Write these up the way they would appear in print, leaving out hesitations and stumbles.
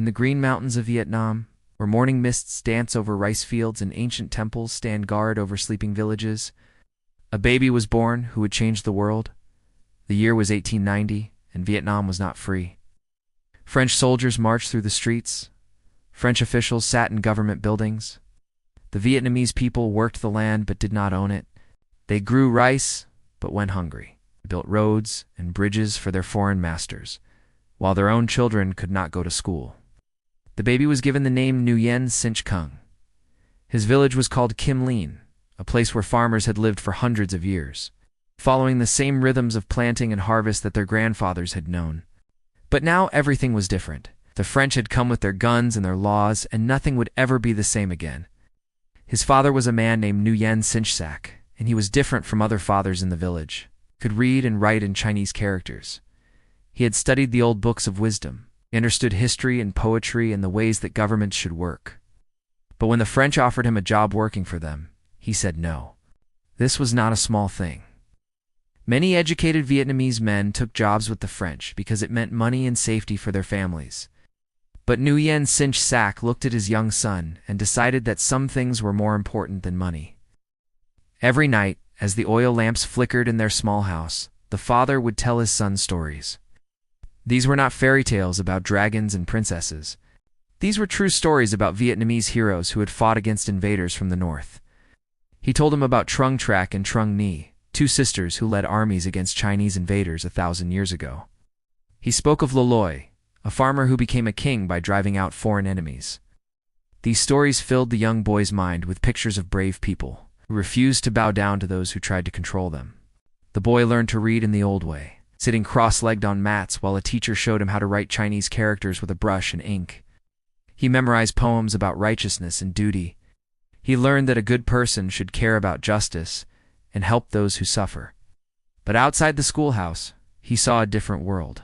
In the green mountains of Vietnam, where morning mists dance over rice fields and ancient temples stand guard over sleeping villages, a baby was born who would change the world. The year was 1890, and Vietnam was not free. French soldiers marched through the streets. French officials sat in government buildings. The Vietnamese people worked the land but did not own it. They grew rice but went hungry. They built roads and bridges for their foreign masters, while their own children could not go to school. The baby was given the name Nguyen Sinh Kung. His village was called Kim Lien, a place where farmers had lived for hundreds of years, following the same rhythms of planting and harvest that their grandfathers had known. But now everything was different. The French had come with their guns and their laws, and nothing would ever be the same again. His father was a man named Nguyen Sinh Sak, and he was different from other fathers in the village, could read and write in Chinese characters. He had studied the old books of wisdom, understood history and poetry and the ways that governments should work. But when the French offered him a job working for them, he said no. This was not a small thing. Many educated Vietnamese men took jobs with the French because it meant money and safety for their families. But Nguyen Sinh Sak looked at his young son and decided that some things were more important than money. Every night, as the oil lamps flickered in their small house, the father would tell his son stories. These were not fairy tales about dragons and princesses. These were true stories about Vietnamese heroes who had fought against invaders from the north. He told him about Trung Trak and Trung Nhi, two sisters who led armies against Chinese invaders 1,000 years ago. He spoke of Loloy, a farmer who became a king by driving out foreign enemies. These stories filled the young boy's mind with pictures of brave people who refused to bow down to those who tried to control them. The boy learned to read in the old way, sitting cross-legged on mats while a teacher showed him how to write Chinese characters with a brush and ink. He memorized poems about righteousness and duty. He learned that a good person should care about justice and help those who suffer. But outside the schoolhouse, he saw a different world.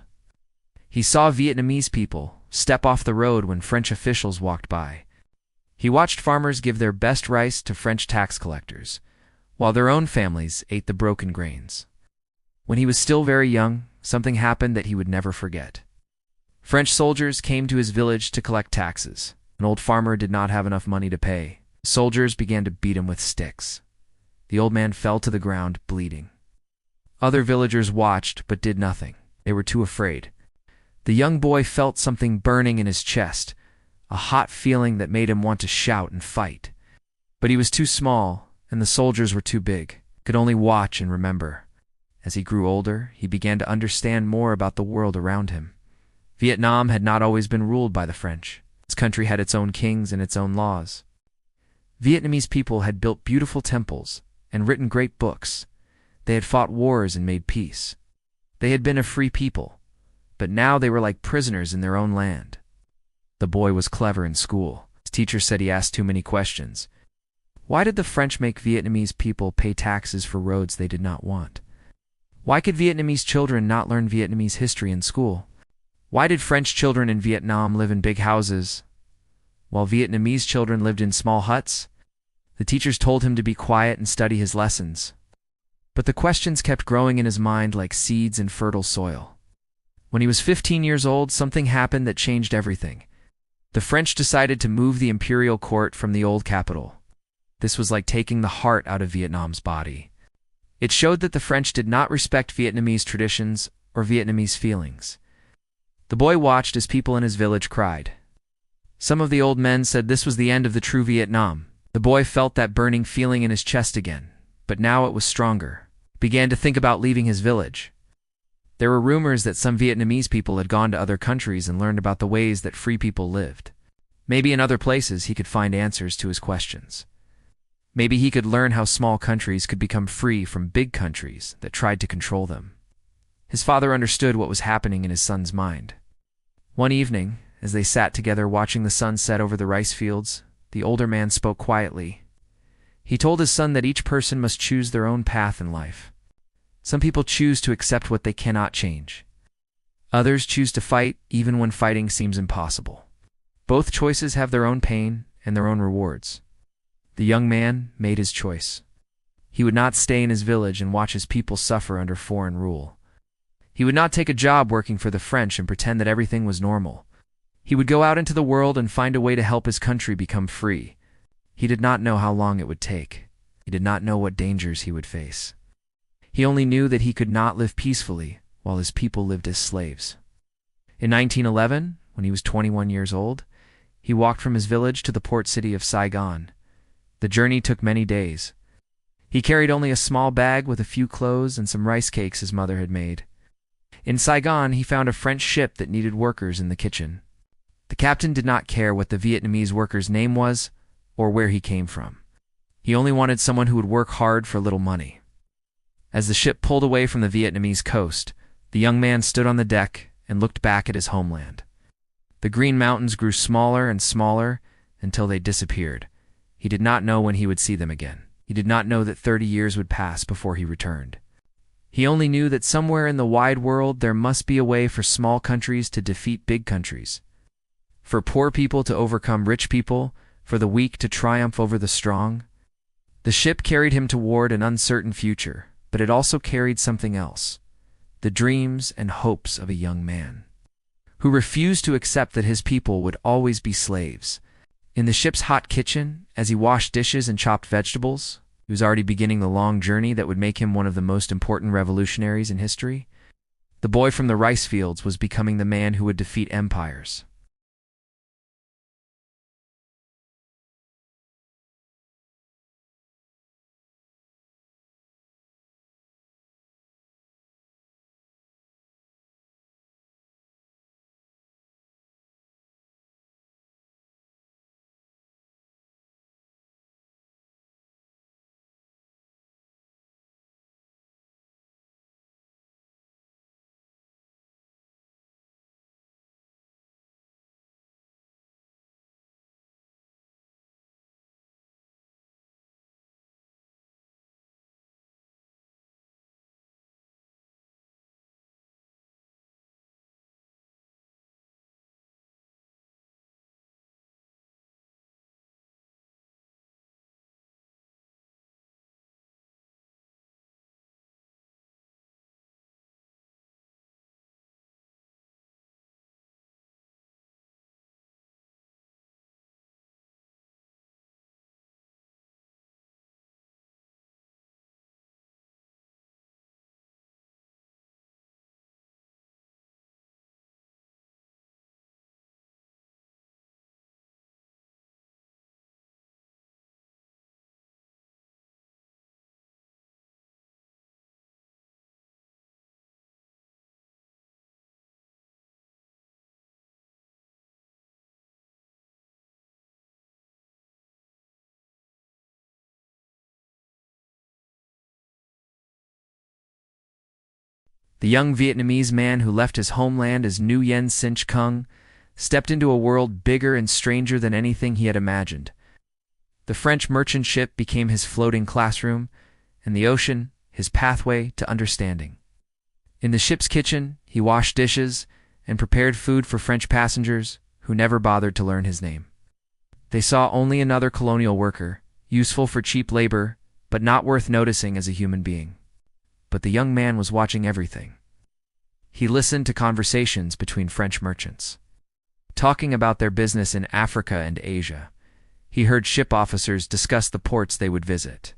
He saw Vietnamese people step off the road when French officials walked by. He watched farmers give their best rice to French tax collectors, while their own families ate the broken grains. When he was still very young, something happened that he would never forget. French soldiers came to his village to collect taxes. An old farmer did not have enough money to pay. Soldiers began to beat him with sticks. The old man fell to the ground, bleeding. Other villagers watched but did nothing. They were too afraid. The young boy felt something burning in his chest, a hot feeling that made him want to shout and fight. But he was too small, and the soldiers were too big, could only watch and remember. As he grew older, he began to understand more about the world around him. Vietnam had not always been ruled by the French. Its country had its own kings and its own laws. Vietnamese people had built beautiful temples and written great books. They had fought wars and made peace. They had been a free people, but now they were like prisoners in their own land. The boy was clever in school. His teacher said he asked too many questions. Why did the French make Vietnamese people pay taxes for roads they did not want? Why could Vietnamese children not learn Vietnamese history in school? Why did French children in Vietnam live in big houses, while Vietnamese children lived in small huts? The teachers told him to be quiet and study his lessons. But the questions kept growing in his mind like seeds in fertile soil. When he was 15 years old, something happened that changed everything. The French decided to move the imperial court from the old capital. This was like taking the heart out of Vietnam's body. It showed that the French did not respect Vietnamese traditions or Vietnamese feelings. The boy watched as people in his village cried. Some of the old men said this was the end of the true Vietnam. The boy felt that burning feeling in his chest again, but now it was stronger. He began to think about leaving his village. There were rumors that some Vietnamese people had gone to other countries and learned about the ways that free people lived. Maybe in other places he could find answers to his questions. Maybe he could learn how small countries could become free from big countries that tried to control them. His father understood what was happening in his son's mind. One evening, as they sat together watching the sun set over the rice fields, the older man spoke quietly. He told his son that each person must choose their own path in life. Some people choose to accept what they cannot change. Others choose to fight even when fighting seems impossible. Both choices have their own pain and their own rewards. The young man made his choice. He would not stay in his village and watch his people suffer under foreign rule. He would not take a job working for the French and pretend that everything was normal. He would go out into the world and find a way to help his country become free. He did not know how long it would take. He did not know what dangers he would face. He only knew that he could not live peacefully while his people lived as slaves. In 1911, when he was 21 years old, he walked from his village to the port city of Saigon. The journey took many days. He carried only a small bag with a few clothes and some rice cakes his mother had made. In Saigon, he found a French ship that needed workers in the kitchen. The captain did not care what the Vietnamese worker's name was or where he came from. He only wanted someone who would work hard for little money. As the ship pulled away from the Vietnamese coast, the young man stood on the deck and looked back at his homeland. The green mountains grew smaller and smaller until they disappeared. He did not know when he would see them again. He did not know that 30 years would pass before he returned. He only knew that somewhere in the wide world there must be a way for small countries to defeat big countries, for poor people to overcome rich people, for the weak to triumph over the strong. The ship carried him toward an uncertain future, but it also carried something else: the dreams and hopes of a young man who refused to accept that his people would always be slaves. In the ship's hot kitchen, as he washed dishes and chopped vegetables, he was already beginning the long journey that would make him one of the most important revolutionaries in history. The boy from the rice fields was becoming the man who would defeat empires. The young Vietnamese man who left his homeland as Nguyen Sinh Kung stepped into a world bigger and stranger than anything he had imagined. The French merchant ship became his floating classroom, and the ocean his pathway to understanding. In the ship's kitchen, he washed dishes and prepared food for French passengers who never bothered to learn his name. They saw only another colonial worker, useful for cheap labor, but not worth noticing as a human being. But the young man was watching everything. He listened to conversations between French merchants, talking about their business in Africa and Asia. He heard ship officers discuss the ports they would visit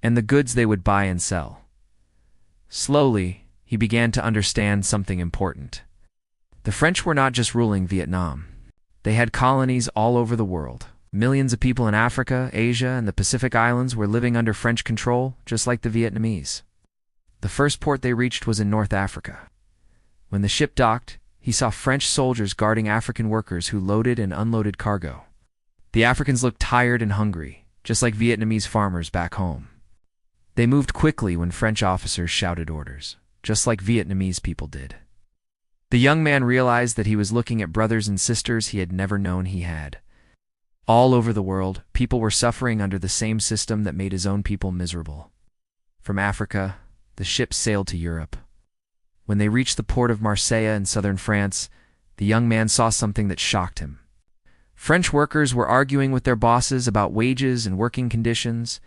and the goods they would buy and sell. Slowly, he began to understand something important. The French were not just ruling Vietnam. They had colonies all over the world. Millions of people in Africa, Asia, and the Pacific Islands were living under French control, just like the Vietnamese. The first port they reached was in North Africa. When the ship docked, he saw French soldiers guarding African workers who loaded and unloaded cargo. The Africans looked tired and hungry, just like Vietnamese farmers back home. They moved quickly when French officers shouted orders, just like Vietnamese people did. The young man realized that he was looking at brothers and sisters he had never known he had. All over the world, people were suffering under the same system that made his own people miserable. From Africa, the ship sailed to Europe. When they reached the port of Marseille in southern France, the young man saw something that shocked him. French workers were arguing with their bosses about wages and working conditions.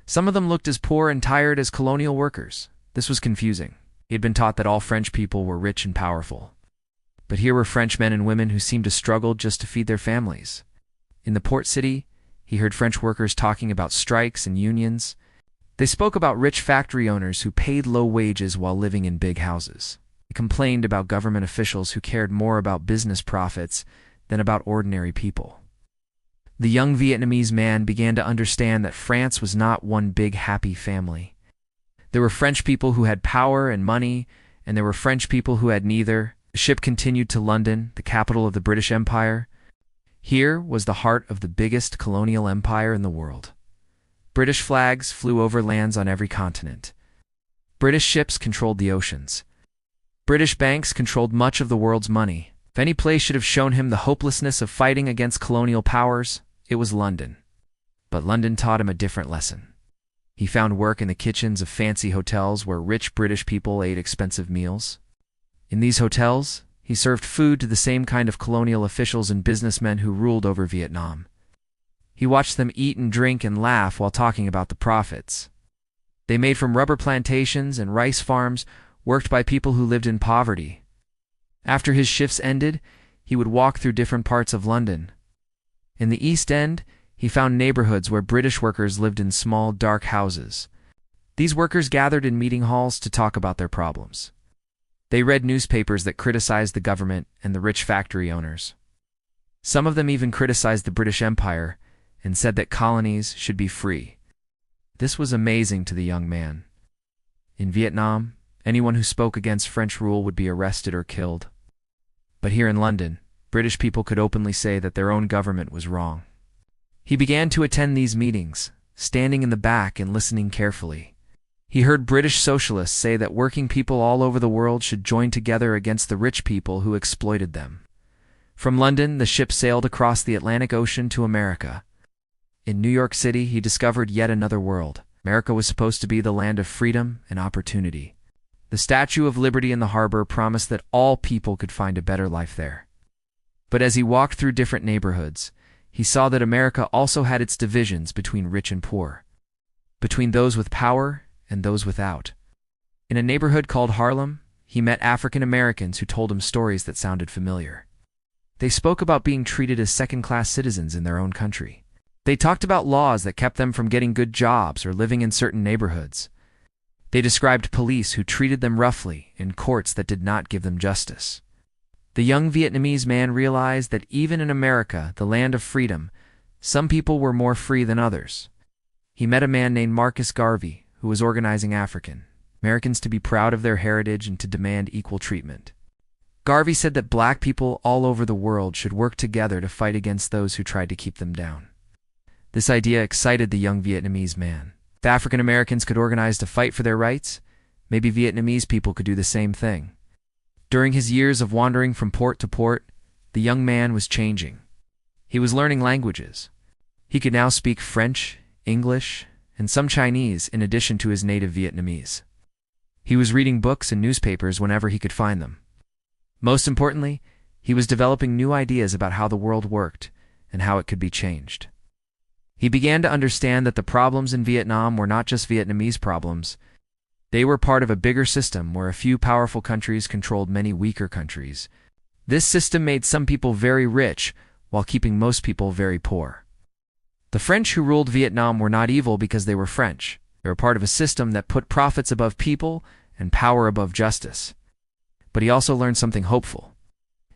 Some of them looked as poor and tired as colonial workers. This was confusing. He had been taught that all French people were rich and powerful. But here were French men and women who seemed to struggle just to feed their families. In the port city, he heard French workers talking about strikes and unions. They spoke about rich factory owners who paid low wages while living in big houses. He complained about government officials who cared more about business profits than about ordinary people. The young Vietnamese man began to understand that France was not one big happy family. There were French people who had power and money, and there were French people who had neither. The ship continued to London, the capital of the British Empire. Here was the heart of the biggest colonial empire in the world. British flags flew over lands on every continent. British ships controlled the oceans. British banks controlled much of the world's money. If any place should have shown him the hopelessness of fighting against colonial powers, it was London. But London taught him a different lesson. He found work in the kitchens of fancy hotels where rich British people ate expensive meals. In these hotels, he served food to the same kind of colonial officials and businessmen who ruled over Vietnam. He watched them eat and drink and laugh while talking about the profits they made from rubber plantations and rice farms worked by people who lived in poverty. After his shifts ended, he would walk through different parts of London. In the East End, he found neighborhoods where British workers lived in small, dark houses. These workers gathered in meeting halls to talk about their problems. They read newspapers that criticized the government and the rich factory owners. Some of them even criticized the British Empire and said that colonies should be free. This was amazing to the young man. In Vietnam, anyone who spoke against French rule would be arrested or killed. But here in London, British people could openly say that their own government was wrong. He began to attend these meetings, standing in the back and listening carefully. He heard British socialists say that working people all over the world should join together against the rich people who exploited them. From London, the ship sailed across the Atlantic Ocean to America. In New York City, he discovered yet another world. America was supposed to be the land of freedom and opportunity. The Statue of Liberty in the harbor promised that all people could find a better life there. But as he walked through different neighborhoods, he saw that America also had its divisions between rich and poor, between those with power and those without. In a neighborhood called Harlem, he met African Americans who told him stories that sounded familiar. They spoke about being treated as second-class citizens in their own country. They talked about laws that kept them from getting good jobs or living in certain neighborhoods. They described police who treated them roughly and courts that did not give them justice. The young Vietnamese man realized that even in America, the land of freedom, some people were more free than others. He met a man named Marcus Garvey, who was organizing African Americans to be proud of their heritage and to demand equal treatment. Garvey said that black people all over the world should work together to fight against those who tried to keep them down. This idea excited the young Vietnamese man. If African Americans could organize to fight for their rights, maybe Vietnamese people could do the same thing. During his years of wandering from port to port, the young man was changing. He was learning languages. He could now speak French, English, and some Chinese in addition to his native Vietnamese. He was reading books and newspapers whenever he could find them. Most importantly, he was developing new ideas about how the world worked and how it could be changed. He began to understand that the problems in Vietnam were not just Vietnamese problems. They were part of a bigger system where a few powerful countries controlled many weaker countries. This system made some people very rich while keeping most people very poor. The French who ruled Vietnam were not evil because they were French. They were part of a system that put profits above people and power above justice. But he also learned something hopeful.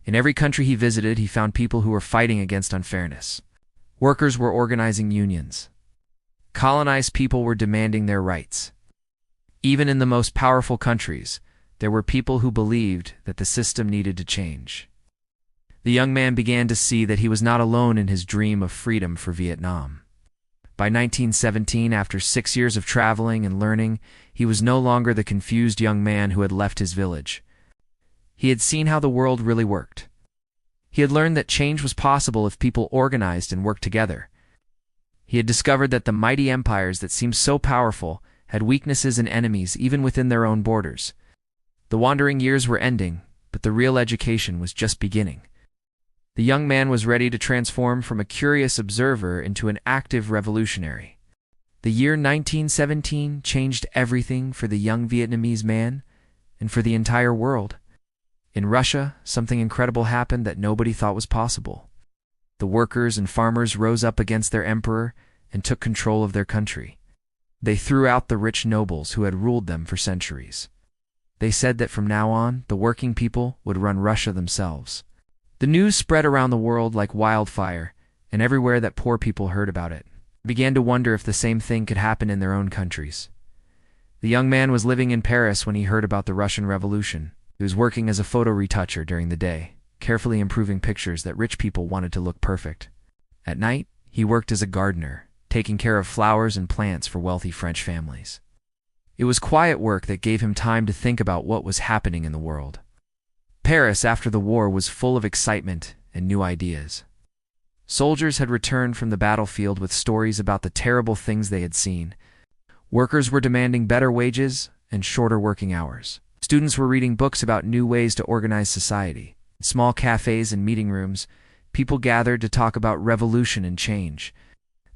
In every country he visited, he found people who were fighting against unfairness. Workers were organizing unions. Colonized people were demanding their rights. Even in the most powerful countries, there were people who believed that the system needed to change. The young man began to see that he was not alone in his dream of freedom for Vietnam. By 1917, after 6 years of traveling and learning, he was no longer the confused young man who had left his village. He had seen how the world really worked. He had learned that change was possible if people organized and worked together. He had discovered that the mighty empires that seemed so powerful had weaknesses and enemies even within their own borders. The wandering years were ending, but the real education was just beginning. The young man was ready to transform from a curious observer into an active revolutionary. The year 1917 changed everything for the young Vietnamese man and for the entire world. In Russia, something incredible happened that nobody thought was possible. The workers and farmers rose up against their emperor and took control of their country. They threw out the rich nobles who had ruled them for centuries. They said that from now on, the working people would run Russia themselves. The news spread around the world like wildfire, and everywhere that poor people heard about it, began to wonder if the same thing could happen in their own countries. The young man was living in Paris when he heard about the Russian Revolution. He was working as a photo retoucher during the day, carefully improving pictures that rich people wanted to look perfect. At night, he worked as a gardener, taking care of flowers and plants for wealthy French families. It was quiet work that gave him time to think about what was happening in the world. Paris, after the war, was full of excitement and new ideas. Soldiers had returned from the battlefield with stories about the terrible things they had seen. Workers were demanding better wages and shorter working hours. Students were reading books about new ways to organize society. In small cafes and meeting rooms, people gathered to talk about revolution and change.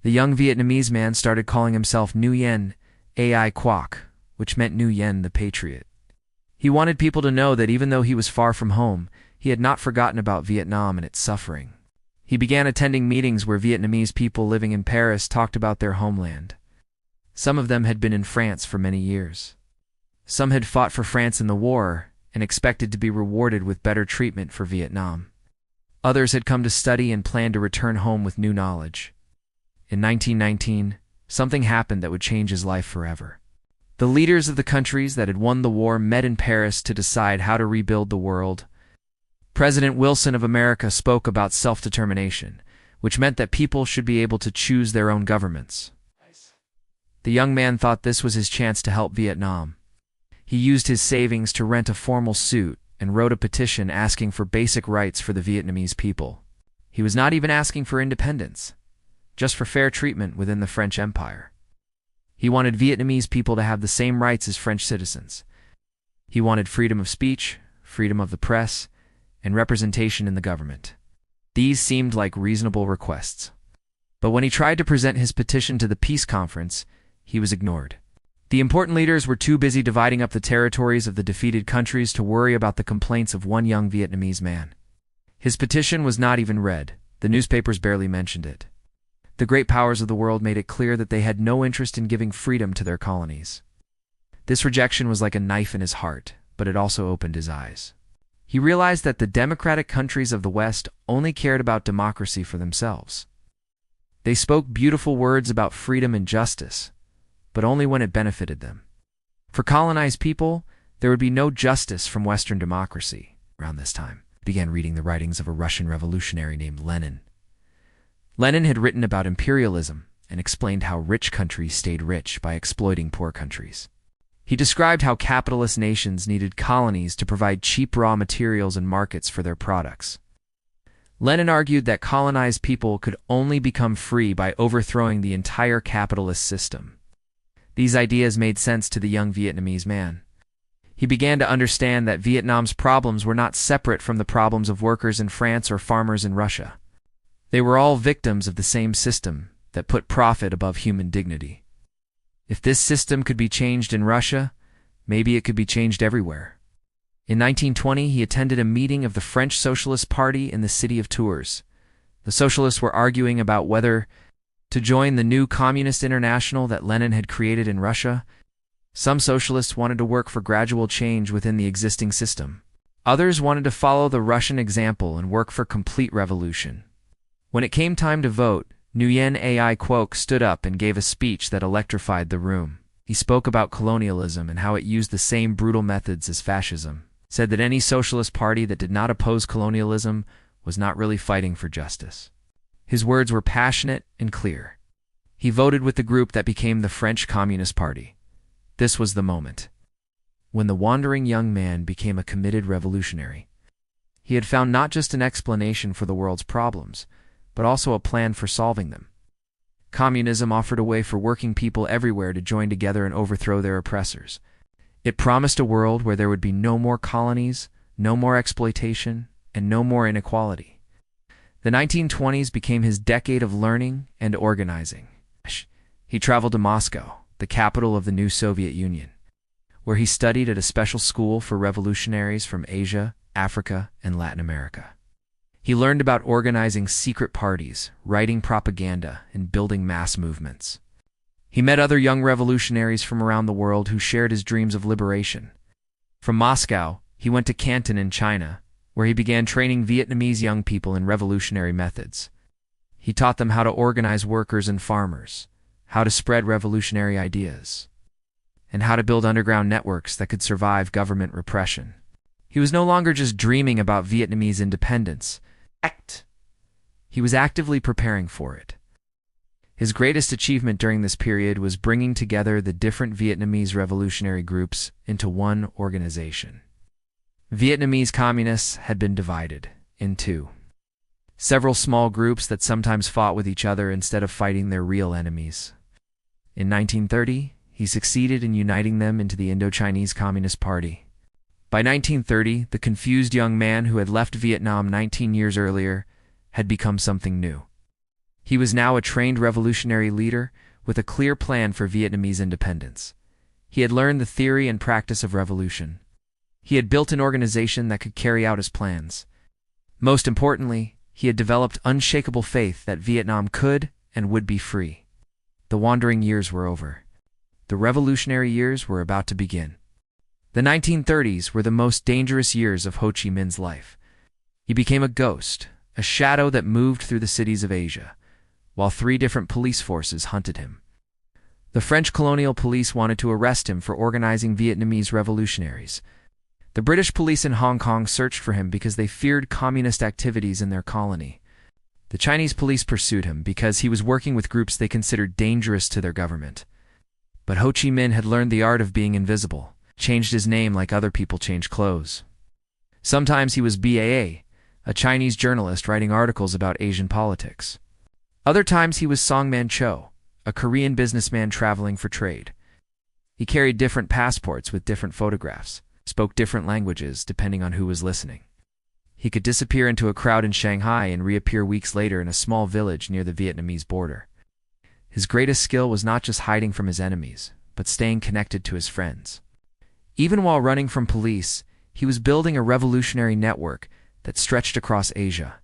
The young Vietnamese man started calling himself Nguyen Ai Quoc, which meant Nguyen the Patriot. He wanted people to know that even though he was far from home, he had not forgotten about Vietnam and its suffering. He began attending meetings where Vietnamese people living in Paris talked about their homeland. Some of them had been in France for many years. Some had fought for France in the war and expected to be rewarded with better treatment for Vietnam. Others had come to study and planned to return home with new knowledge. In 1919, something happened that would change his life forever. The leaders of the countries that had won the war met in Paris to decide how to rebuild the world. President Wilson of America spoke about self-determination, which meant that people should be able to choose their own governments. The young man thought this was his chance to help Vietnam. He used his savings to rent a formal suit and wrote a petition asking for basic rights for the Vietnamese people. He was not even asking for independence, just for fair treatment within the French Empire. He wanted Vietnamese people to have the same rights as French citizens. He wanted freedom of speech, freedom of the press, and representation in the government. These seemed like reasonable requests. But when he tried to present his petition to the peace conference, he was ignored. The important leaders were too busy dividing up the territories of the defeated countries to worry about the complaints of one young Vietnamese man. His petition was not even read. The newspapers barely mentioned it. The great powers of the world made it clear that they had no interest in giving freedom to their colonies. This rejection was like a knife in his heart, but it also opened his eyes. He realized that the democratic countries of the West only cared about democracy for themselves. They spoke beautiful words about freedom and justice, but only when it benefited them. For colonized people, there would be no justice from Western democracy. Around this time, he began reading the writings of a Russian revolutionary named Lenin. Lenin had written about imperialism and explained how rich countries stayed rich by exploiting poor countries. He described how capitalist nations needed colonies to provide cheap raw materials and markets for their products. Lenin argued that colonized people could only become free by overthrowing the entire capitalist system. These ideas made sense to the young Vietnamese man. He began to understand that Vietnam's problems were not separate from the problems of workers in France or farmers in Russia. They were all victims of the same system that put profit above human dignity. If this system could be changed in Russia, maybe it could be changed everywhere. In 1920, he attended a meeting of the French Socialist Party in the city of Tours. The socialists were arguing about whether to join the new Communist International that Lenin had created in Russia. Some socialists wanted to work for gradual change within the existing system. Others wanted to follow the Russian example and work for complete revolution. When it came time to vote, Nguyen Ai Quoc stood up and gave a speech that electrified the room. He spoke about colonialism and how it used the same brutal methods as fascism, said that any socialist party that did not oppose colonialism was not really fighting for justice. His words were passionate and clear. He voted with the group that became the French Communist Party. This was the moment when the wandering young man became a committed revolutionary. He had found not just an explanation for the world's problems, but also a plan for solving them. Communism offered a way for working people everywhere to join together and overthrow their oppressors. It promised a world where there would be no more colonies, no more exploitation, and no more inequality. The 1920s became his decade of learning and organizing. He traveled to Moscow, the capital of the new Soviet Union, where he studied at a special school for revolutionaries from Asia Africa, and Latin America. He learned about organizing secret parties, writing propaganda, and building mass movements. He met other young revolutionaries from around the world who shared his dreams of liberation. From Moscow, he went to Canton in China, where he began training Vietnamese young people in revolutionary methods. He taught them how to organize workers and farmers, how to spread revolutionary ideas, and how to build underground networks that could survive government repression. He was no longer just dreaming about Vietnamese independence. He was actively preparing for it. His greatest achievement during this period was bringing together the different Vietnamese revolutionary groups into one organization. Vietnamese communists had been divided in two. Several small groups that sometimes fought with each other instead of fighting their real enemies. In 1930, he succeeded in uniting them into the Indo-Chinese Communist Party. By 1930, the confused young man who had left Vietnam 19 years earlier had become something new. He was now a trained revolutionary leader with a clear plan for Vietnamese independence. He had learned the theory and practice of revolution. He had built an organization that could carry out his plans. Most importantly, he had developed unshakable faith that Vietnam could and would be free. The wandering years were over. The revolutionary years were about to begin. The 1930s were the most dangerous years of Ho Chi Minh's life. He became a ghost, a shadow that moved through the cities of Asia, while 3 different police forces hunted him. The French colonial police wanted to arrest him for organizing Vietnamese revolutionaries. The British police in Hong Kong searched for him because they feared communist activities in their colony. The Chinese police pursued him because he was working with groups they considered dangerous to their government. But Ho Chi Minh had learned the art of being invisible, changed his name like other people change clothes. Sometimes he was BAA, a Chinese journalist writing articles about Asian politics. Other times he was Songman Cho, a Korean businessman traveling for trade. He carried different passports with different photographs, spoke different languages depending on who was listening. He could disappear into a crowd in Shanghai and reappear weeks later in a small village near the Vietnamese border. His greatest skill was not just hiding from his enemies, but staying connected to his friends. Even while running from police, he was building a revolutionary network that stretched across Asia.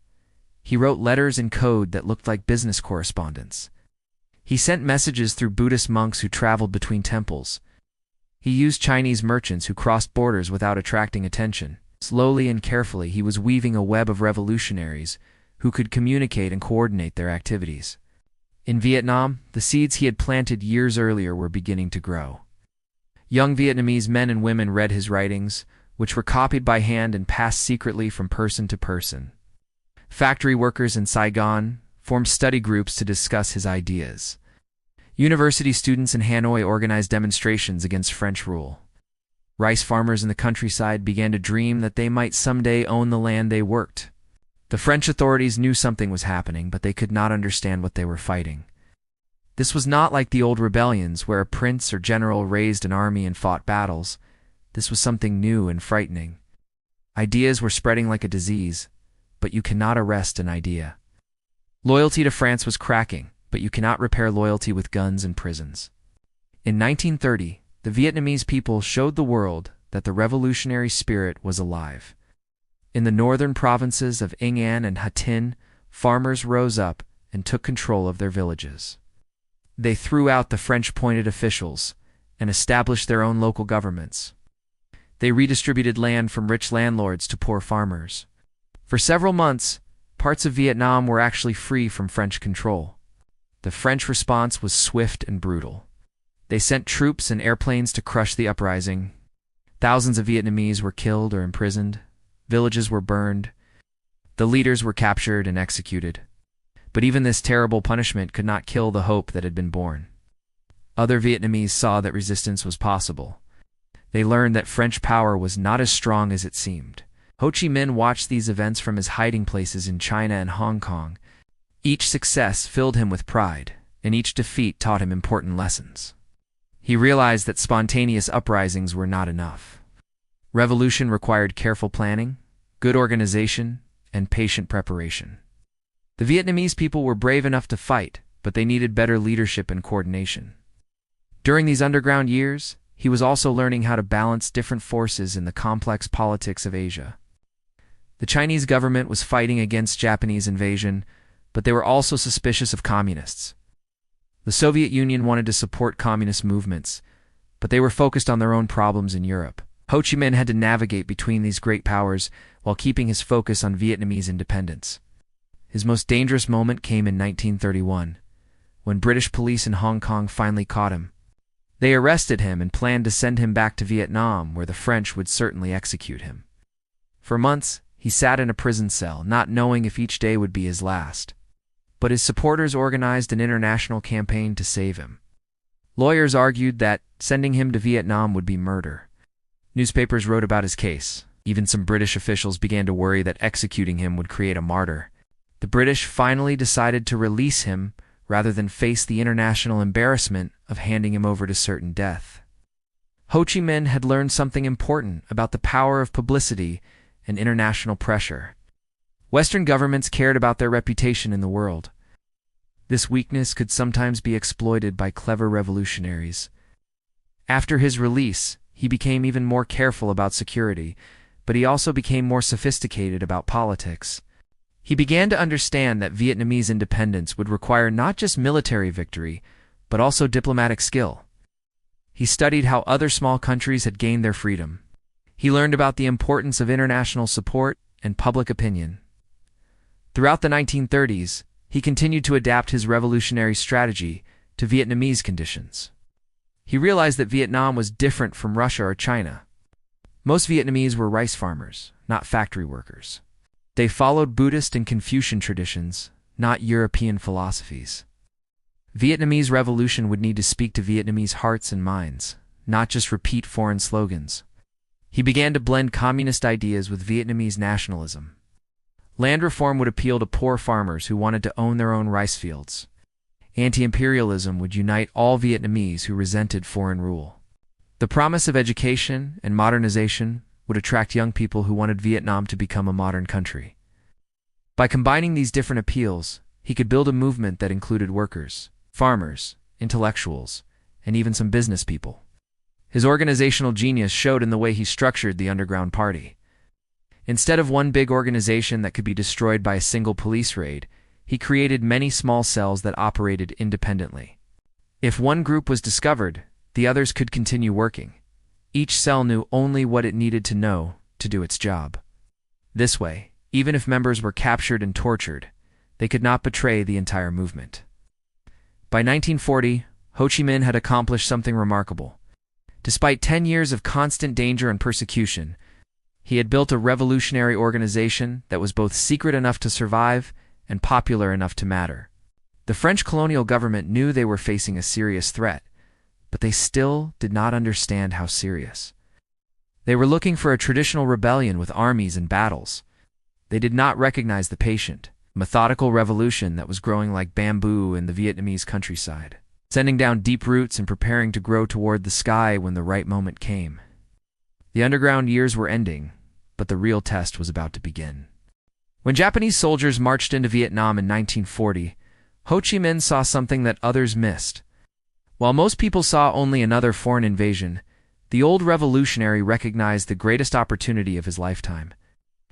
He wrote letters in code that looked like business correspondence. He sent messages through Buddhist monks who traveled between temples. He used Chinese merchants who crossed borders without attracting attention. Slowly and carefully, he was weaving a web of revolutionaries who could communicate and coordinate their activities. In Vietnam, the seeds he had planted years earlier were beginning to grow. Young Vietnamese men and women read his writings, which were copied by hand and passed secretly from person to person. Factory workers in Saigon formed study groups to discuss his ideas. University students in Hanoi organized demonstrations against French rule. Rice farmers in the countryside began to dream that they might someday own the land they worked. The French authorities knew something was happening, but they could not understand what they were fighting. This was not like the old rebellions where a prince or general raised an army and fought battles. This was something new and frightening. Ideas were spreading like a disease, but you cannot arrest an idea. Loyalty to France was cracking, but you cannot repair loyalty with guns and prisons. In 1930, the Vietnamese people showed the world that the revolutionary spirit was alive. In the northern provinces of Yên An and Hà Tĩnh, farmers rose up and took control of their villages. They threw out the French-appointed officials and established their own local governments. They redistributed land from rich landlords to poor farmers. For several months, parts of Vietnam were actually free from French control. The French response was swift and brutal. They sent troops and airplanes to crush the uprising. Thousands of Vietnamese were killed or imprisoned. Villages were burned. The leaders were captured and executed. But even this terrible punishment could not kill the hope that had been born. Other Vietnamese saw that resistance was possible. They learned that French power was not as strong as it seemed. Ho Chi Minh watched these events from his hiding places in China and Hong Kong. Each success filled him with pride, and each defeat taught him important lessons. He realized that spontaneous uprisings were not enough. Revolution required careful planning, good organization, and patient preparation. The Vietnamese people were brave enough to fight, but they needed better leadership and coordination. During these underground years, he was also learning how to balance different forces in the complex politics of Asia. The Chinese government was fighting against Japanese invasion, but they were also suspicious of communists. The Soviet Union wanted to support communist movements, but they were focused on their own problems in Europe. Ho Chi Minh had to navigate between these great powers while keeping his focus on Vietnamese independence. His most dangerous moment came in 1931, when British police in Hong Kong finally caught him. They arrested him and planned to send him back to Vietnam, where the French would certainly execute him. For months, he sat in a prison cell, not knowing if each day would be his last. But his supporters organized an international campaign to save him. Lawyers argued that sending him to Vietnam would be murder. Newspapers wrote about his case. Even some British officials began to worry that executing him would create a martyr. The British finally decided to release him rather than face the international embarrassment of handing him over to certain death. Ho Chi Minh had learned something important about the power of publicity and international pressure. Western governments cared about their reputation in the world. This weakness could sometimes be exploited by clever revolutionaries. After his release, he became even more careful about security, but he also became more sophisticated about politics. He began to understand that Vietnamese independence would require not just military victory, but also diplomatic skill. He studied how other small countries had gained their freedom. He learned about the importance of international support and public opinion. Throughout the 1930s, he continued to adapt his revolutionary strategy to Vietnamese conditions. He realized that Vietnam was different from Russia or China. Most Vietnamese were rice farmers, not factory workers. They followed Buddhist and Confucian traditions, not European philosophies. Vietnamese revolution would need to speak to Vietnamese hearts and minds, not just repeat foreign slogans. He began to blend communist ideas with Vietnamese nationalism. Land reform would appeal to poor farmers who wanted to own their own rice fields. Anti-imperialism would unite all Vietnamese who resented foreign rule. The promise of education and modernization would attract young people who wanted Vietnam to become a modern country. By combining these different appeals, he could build a movement that included workers, farmers, intellectuals, and even some business people. His organizational genius showed in the way he structured the underground party. Instead of one big organization that could be destroyed by a single police raid, he created many small cells that operated independently. If one group was discovered, the others could continue working. Each cell knew only what it needed to know to do its job. This way, even if members were captured and tortured, they could not betray the entire movement. By 1940, Ho Chi Minh had accomplished something remarkable. Despite 10 years of constant danger and persecution, he had built a revolutionary organization that was both secret enough to survive and popular enough to matter. The French colonial government knew they were facing a serious threat, but they still did not understand how serious. They were looking for a traditional rebellion with armies and battles. They did not recognize the patient, methodical revolution that was growing like bamboo in the Vietnamese countryside, sending down deep roots and preparing to grow toward the sky when the right moment came. The underground years were ending, but the real test was about to begin. When Japanese soldiers marched into Vietnam in 1940, Ho Chi Minh saw something that others missed. While most people saw only another foreign invasion, the old revolutionary recognized the greatest opportunity of his lifetime.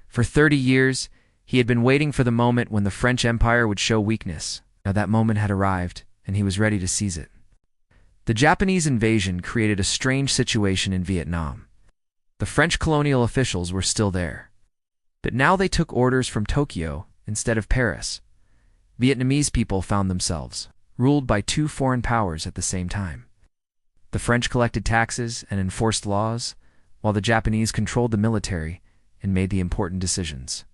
For 30 years, he had been waiting for the moment when the French Empire would show weakness. Now that moment had arrived, and he was ready to seize it. The Japanese invasion created a strange situation in Vietnam. The French colonial officials were still there, but now they took orders from Tokyo instead of Paris. Vietnamese people found themselves ruled by two foreign powers at the same time. The French collected taxes and enforced laws, while the Japanese controlled the military and made the important decisions.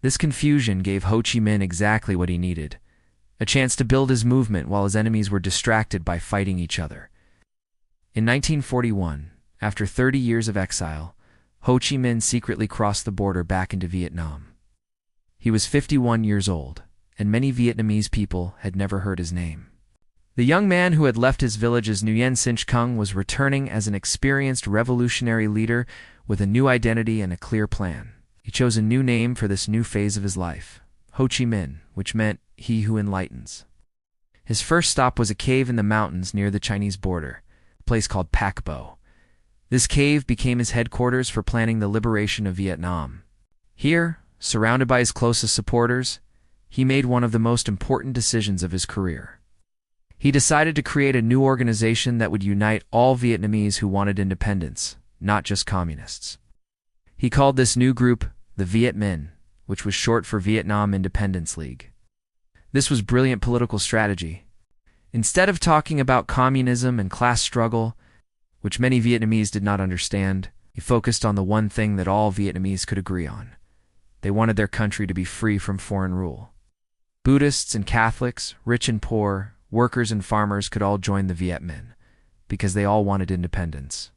This confusion gave Ho Chi Minh exactly what he needed, a chance to build his movement while his enemies were distracted by fighting each other. In 1941, after 30 years of exile, Ho Chi Minh secretly crossed the border back into Vietnam. He was 51 years old, and many Vietnamese people had never heard his name. The young man who had left his village as Nguyen Sinh Kung was returning as an experienced revolutionary leader with a new identity and a clear plan. He chose a new name for this new phase of his life, Ho Chi Minh, which meant he who enlightens. His first stop was a cave in the mountains near the Chinese border, a place called Pac Bo. This cave became his headquarters for planning the liberation of Vietnam. Here, surrounded by his closest supporters, he made one of the most important decisions of his career. He decided to create a new organization that would unite all Vietnamese who wanted independence, not just communists. He called this new group the Viet Minh, which was short for Vietnam Independence League. This was brilliant political strategy. Instead of talking about communism and class struggle, which many Vietnamese did not understand, he focused on the one thing that all Vietnamese could agree on. They wanted their country to be free from foreign rule. Buddhists and Catholics, rich and poor, workers and farmers could all join the Viet Minh, because they all wanted independence.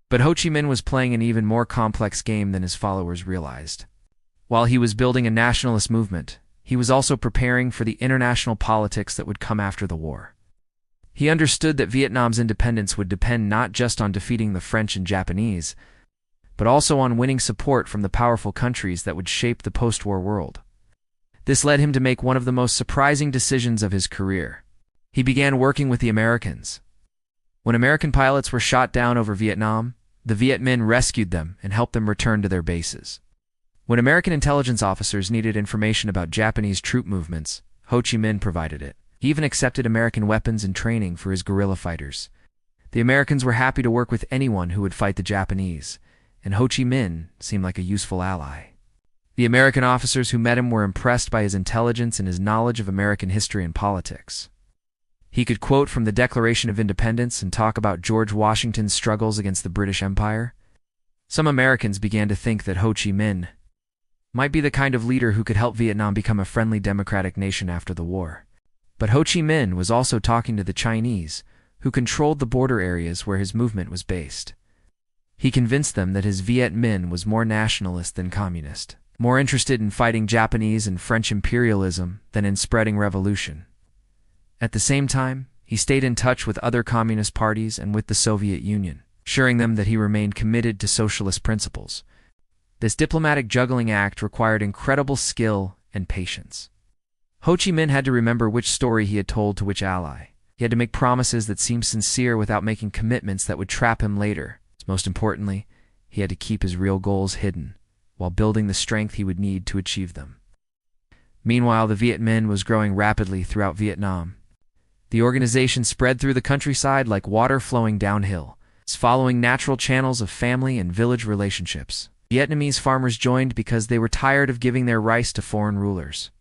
But Ho Chi Minh was playing an even more complex game than his followers realized. While he was building a nationalist movement, he was also preparing for the international politics that would come after the war. He understood that Vietnam's independence would depend not just on defeating the French and Japanese, but also on winning support from the powerful countries that would shape the post-war world. This led him to make one of the most surprising decisions of his career. He began working with the Americans. When American pilots were shot down over Vietnam, the Viet Minh rescued them and helped them return to their bases. When American intelligence officers needed information about Japanese troop movements, Ho Chi Minh provided it. He even accepted American weapons and training for his guerrilla fighters. The Americans were happy to work with anyone who would fight the Japanese, and Ho Chi Minh seemed like a useful ally. The American officers who met him were impressed by his intelligence and his knowledge of American history and politics. He could quote from the Declaration of Independence and talk about George Washington's struggles against the British Empire. Some Americans began to think that Ho Chi Minh might be the kind of leader who could help Vietnam become a friendly democratic nation after the war. But Ho Chi Minh was also talking to the Chinese, who controlled the border areas where his movement was based. He convinced them that his Viet Minh was more nationalist than communist, more interested in fighting Japanese and French imperialism than in spreading revolution. At the same time, he stayed in touch with other communist parties and with the Soviet Union, assuring them that he remained committed to socialist principles. This diplomatic juggling act required incredible skill and patience. Ho Chi Minh had to remember which story he had told to which ally. He had to make promises that seemed sincere without making commitments that would trap him later. Most importantly, he had to keep his real goals hidden, while building the strength he would need to achieve them. Meanwhile, the Viet Minh was growing rapidly throughout Vietnam. The organization spread through the countryside like water flowing downhill, following natural channels of family and village relationships. Vietnamese farmers joined because they were tired of giving their rice to foreign rulers.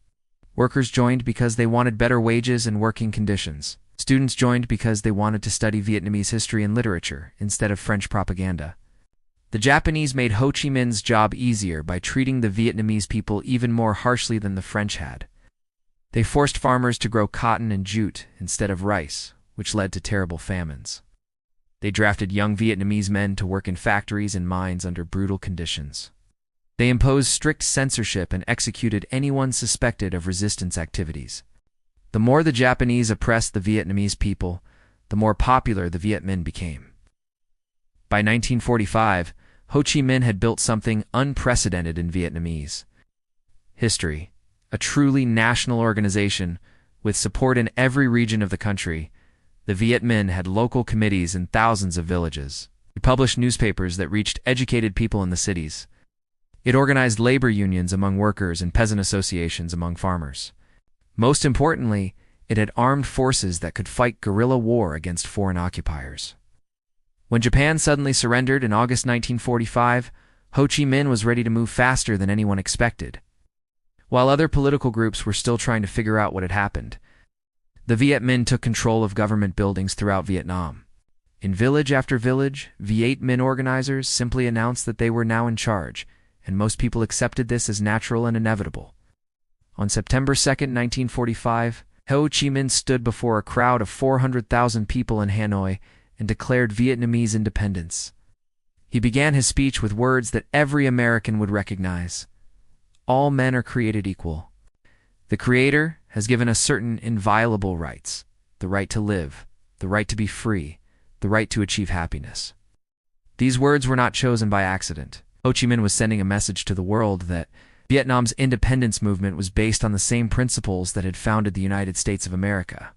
Workers joined because they wanted better wages and working conditions. Students joined because they wanted to study Vietnamese history and literature instead of French propaganda. The Japanese made Ho Chi Minh's job easier by treating the Vietnamese people even more harshly than the French had. They forced farmers to grow cotton and jute instead of rice, which led to terrible famines. They drafted young Vietnamese men to work in factories and mines under brutal conditions. They imposed strict censorship and executed anyone suspected of resistance activities. The more the Japanese oppressed the Vietnamese people, the more popular the Viet Minh became. By 1945, Ho Chi Minh had built something unprecedented in Vietnamese history, a truly national organization with support in every region of the country. The Viet Minh had local committees in thousands of villages. It published newspapers that reached educated people in the cities. It organized labor unions among workers and peasant associations among farmers. Most importantly, it had armed forces that could fight guerrilla war against foreign occupiers. When Japan suddenly surrendered in August 1945, Ho Chi Minh was ready to move faster than anyone expected. While other political groups were still trying to figure out what had happened, the Viet Minh took control of government buildings throughout Vietnam. In village after village, Viet Minh organizers simply announced that they were now in charge, and most people accepted this as natural and inevitable. On September 2, 1945, Ho Chi Minh stood before a crowd of 400,000 people in Hanoi and declared Vietnamese independence. He began his speech with words that every American would recognize. All men are created equal. The Creator has given us certain inviolable rights: the right to live, the right to be free, the right to achieve happiness. These words were not chosen by accident. Ho Chi Minh was sending a message to the world that Vietnam's independence movement was based on the same principles that had founded the United States of America.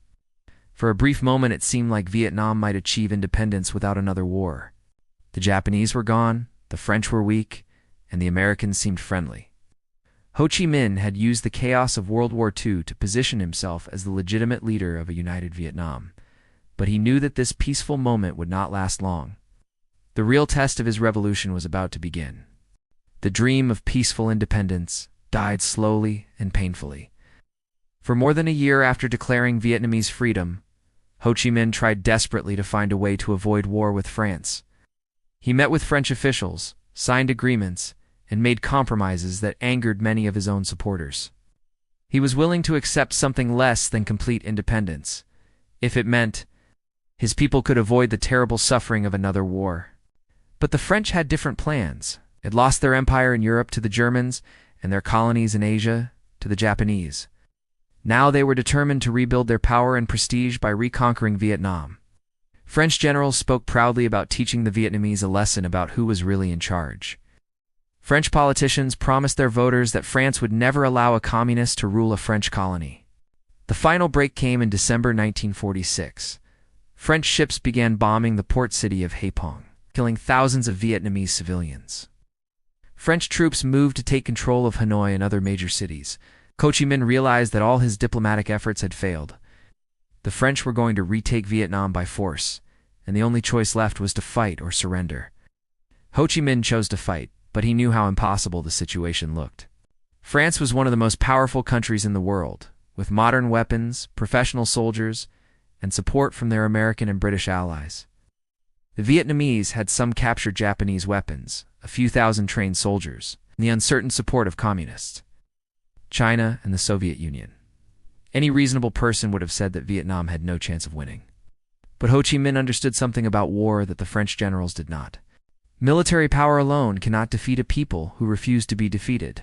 For a brief moment, it seemed like Vietnam might achieve independence without another war. The Japanese were gone, the French were weak, and the Americans seemed friendly. Ho Chi Minh had used the chaos of World War II to position himself as the legitimate leader of a united Vietnam. But he knew that this peaceful moment would not last long. The real test of his revolution was about to begin. The dream of peaceful independence died slowly and painfully. For more than a year after declaring Vietnamese freedom, Ho Chi Minh tried desperately to find a way to avoid war with France. He met with French officials, signed agreements, and made compromises that angered many of his own supporters. He was willing to accept something less than complete independence, if it meant his people could avoid the terrible suffering of another war. But the French had different plans. They had lost their empire in Europe to the Germans and their colonies in Asia to the Japanese. Now they were determined to rebuild their power and prestige by reconquering Vietnam. French generals spoke proudly about teaching the Vietnamese a lesson about who was really in charge. French politicians promised their voters that France would never allow a communist to rule a French colony. The final break came in December 1946. French ships began bombing the port city of Haiphong, killing thousands of Vietnamese civilians. French troops moved to take control of Hanoi and other major cities. Ho Chi Minh realized that all his diplomatic efforts had failed. The French were going to retake Vietnam by force, and the only choice left was to fight or surrender. Ho Chi Minh chose to fight, but he knew how impossible the situation looked. France was one of the most powerful countries in the world, with modern weapons, professional soldiers, and support from their American and British allies. The Vietnamese had some captured Japanese weapons, a few thousand trained soldiers, and the uncertain support of communists, China, and the Soviet Union. Any reasonable person would have said that Vietnam had no chance of winning. But Ho Chi Minh understood something about war that the French generals did not. Military power alone cannot defeat a people who refuse to be defeated.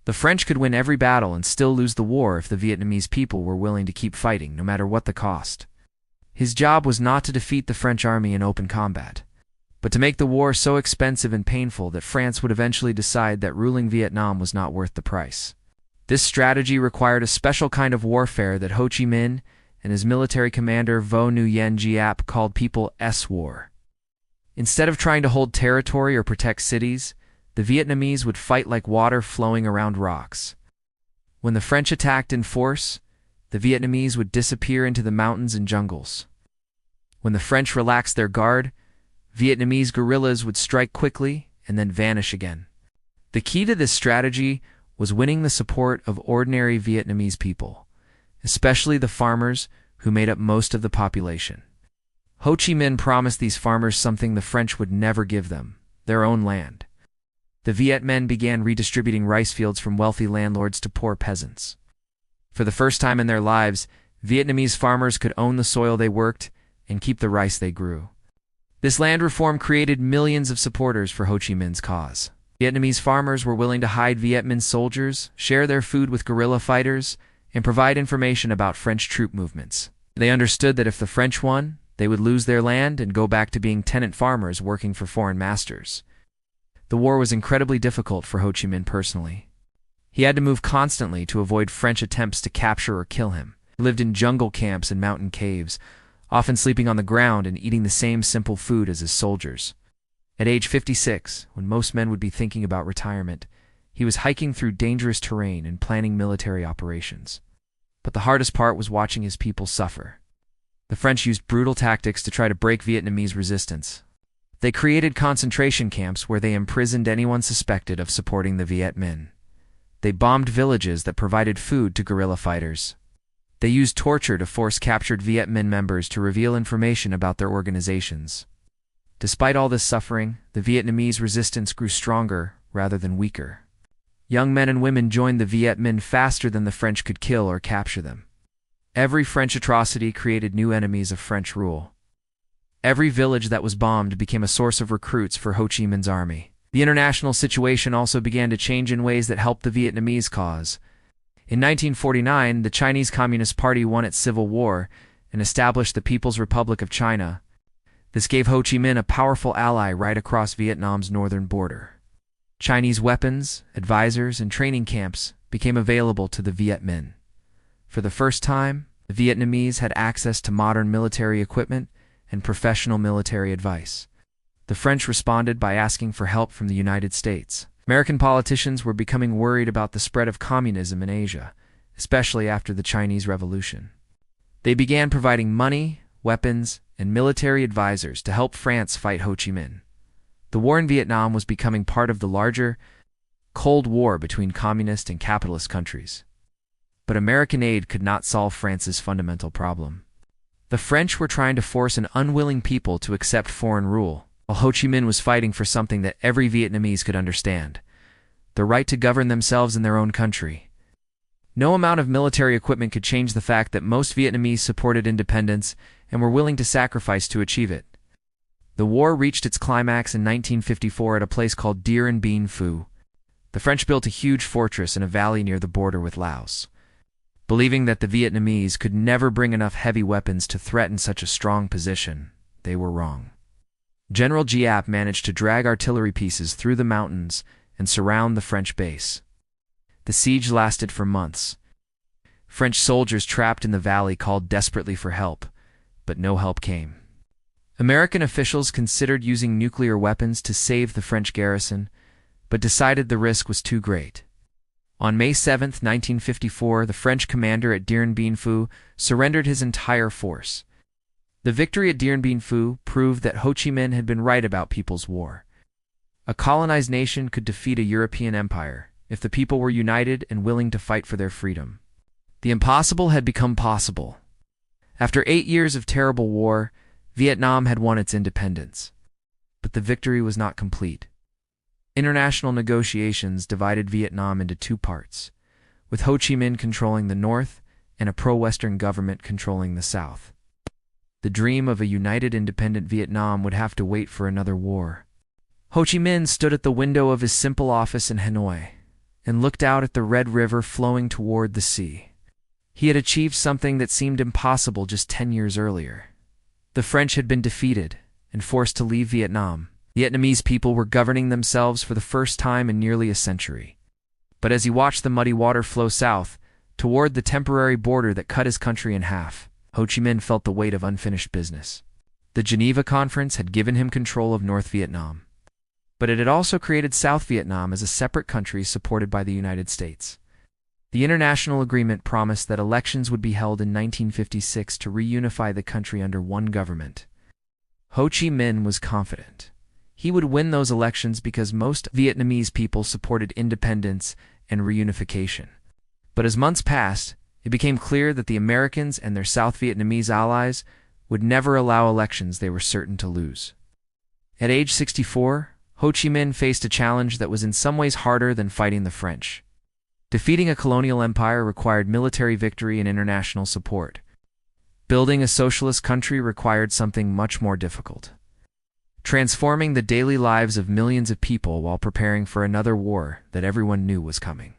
The French could win every battle and still lose the war if the Vietnamese people were willing to keep fighting, no matter what the cost. His job was not to defeat the French army in open combat, but to make the war so expensive and painful that France would eventually decide that ruling Vietnam was not worth the price. This strategy required a special kind of warfare that Ho Chi Minh and his military commander Vo Nguyen Giap called People's War. Instead of trying to hold territory or protect cities, the Vietnamese would fight like water flowing around rocks. When the French attacked in force, the Vietnamese would disappear into the mountains and jungles. When the French relaxed their guard, Vietnamese guerrillas would strike quickly and then vanish again. The key to this strategy was winning the support of ordinary Vietnamese people, especially the farmers who made up most of the population. Ho Chi Minh promised these farmers something the French would never give them: their own land. The Viet Minh began redistributing rice fields from wealthy landlords to poor peasants. For the first time in their lives, Vietnamese farmers could own the soil they worked and keep the rice they grew. This land reform created millions of supporters for Ho Chi Minh's cause. Vietnamese farmers were willing to hide Viet Minh soldiers, share their food with guerrilla fighters, and provide information about French troop movements. They understood that if the French won, they would lose their land and go back to being tenant farmers working for foreign masters. The war was incredibly difficult for Ho Chi Minh personally. He had to move constantly to avoid French attempts to capture or kill him. He lived in jungle camps and mountain caves, often sleeping on the ground and eating the same simple food as his soldiers. At age 56, when most men would be thinking about retirement, he was hiking through dangerous terrain and planning military operations. But the hardest part was watching his people suffer. The French used brutal tactics to try to break Vietnamese resistance. They created concentration camps where they imprisoned anyone suspected of supporting the Viet Minh. They bombed villages that provided food to guerrilla fighters. They used torture to force captured Viet Minh members to reveal information about their organizations. Despite all this suffering, the Vietnamese resistance grew stronger rather than weaker. Young men and women joined the Viet Minh faster than the French could kill or capture them. Every French atrocity created new enemies of French rule. Every village that was bombed became a source of recruits for Ho Chi Minh's army. The international situation also began to change in ways that helped the Vietnamese cause. In 1949, the Chinese Communist Party won its civil war and established the People's Republic of China. This gave Ho Chi Minh a powerful ally right across Vietnam's northern border. Chinese weapons, advisors, and training camps became available to the Viet Minh. For the first time, the Vietnamese had access to modern military equipment and professional military advice. The French responded by asking for help from the United States. American politicians were becoming worried about the spread of communism in Asia, especially after the Chinese Revolution. They began providing money, weapons, and military advisors to help France fight Ho Chi Minh. The war in Vietnam was becoming part of the larger Cold War between communist and capitalist countries. But American aid could not solve France's fundamental problem. The French were trying to force an unwilling people to accept foreign rule, while Ho Chi Minh was fighting for something that every Vietnamese could understand: the right to govern themselves in their own country. No amount of military equipment could change the fact that most Vietnamese supported independence and were willing to sacrifice to achieve it. The war reached its climax in 1954 at a place called Dien Bien Phu. The French built a huge fortress in a valley near the border with Laos. Believing that the Vietnamese could never bring enough heavy weapons to threaten such a strong position, they were wrong. General Giap managed to drag artillery pieces through the mountains and surround the French base. The siege lasted for months. French soldiers trapped in the valley called desperately for help, but no help came. American officials considered using nuclear weapons to save the French garrison, but decided the risk was too great. On May 7, 1954, the French commander at Dien Bien Phu surrendered his entire force. The victory at Dien Bien Phu proved that Ho Chi Minh had been right about People's War. A colonized nation could defeat a European empire if the people were united and willing to fight for their freedom. The impossible had become possible. After 8 years of terrible war, Vietnam had won its independence. But the victory was not complete. International negotiations divided Vietnam into two parts, with Ho Chi Minh controlling the north and a pro-Western government controlling the south. The dream of a united independent Vietnam would have to wait for another war. Ho Chi Minh stood at the window of his simple office in Hanoi and looked out at the Red River flowing toward the sea. He had achieved something that seemed impossible just 10 years earlier. The French had been defeated and forced to leave Vietnam. Vietnamese people were governing themselves for the first time in nearly a century. But as he watched the muddy water flow south, toward the temporary border that cut his country in half, Ho Chi Minh felt the weight of unfinished business. The Geneva Conference had given him control of North Vietnam, but it had also created South Vietnam as a separate country supported by the United States. The international agreement promised that elections would be held in 1956 to reunify the country under one government. Ho Chi Minh was confident. He would win those elections because most Vietnamese people supported independence and reunification. But as months passed, it became clear that the Americans and their South Vietnamese allies would never allow elections they were certain to lose. At age 64, Ho Chi Minh faced a challenge that was in some ways harder than fighting the French. Defeating a colonial empire required military victory and international support. Building a socialist country required something much more difficult: transforming the daily lives of millions of people while preparing for another war that everyone knew was coming.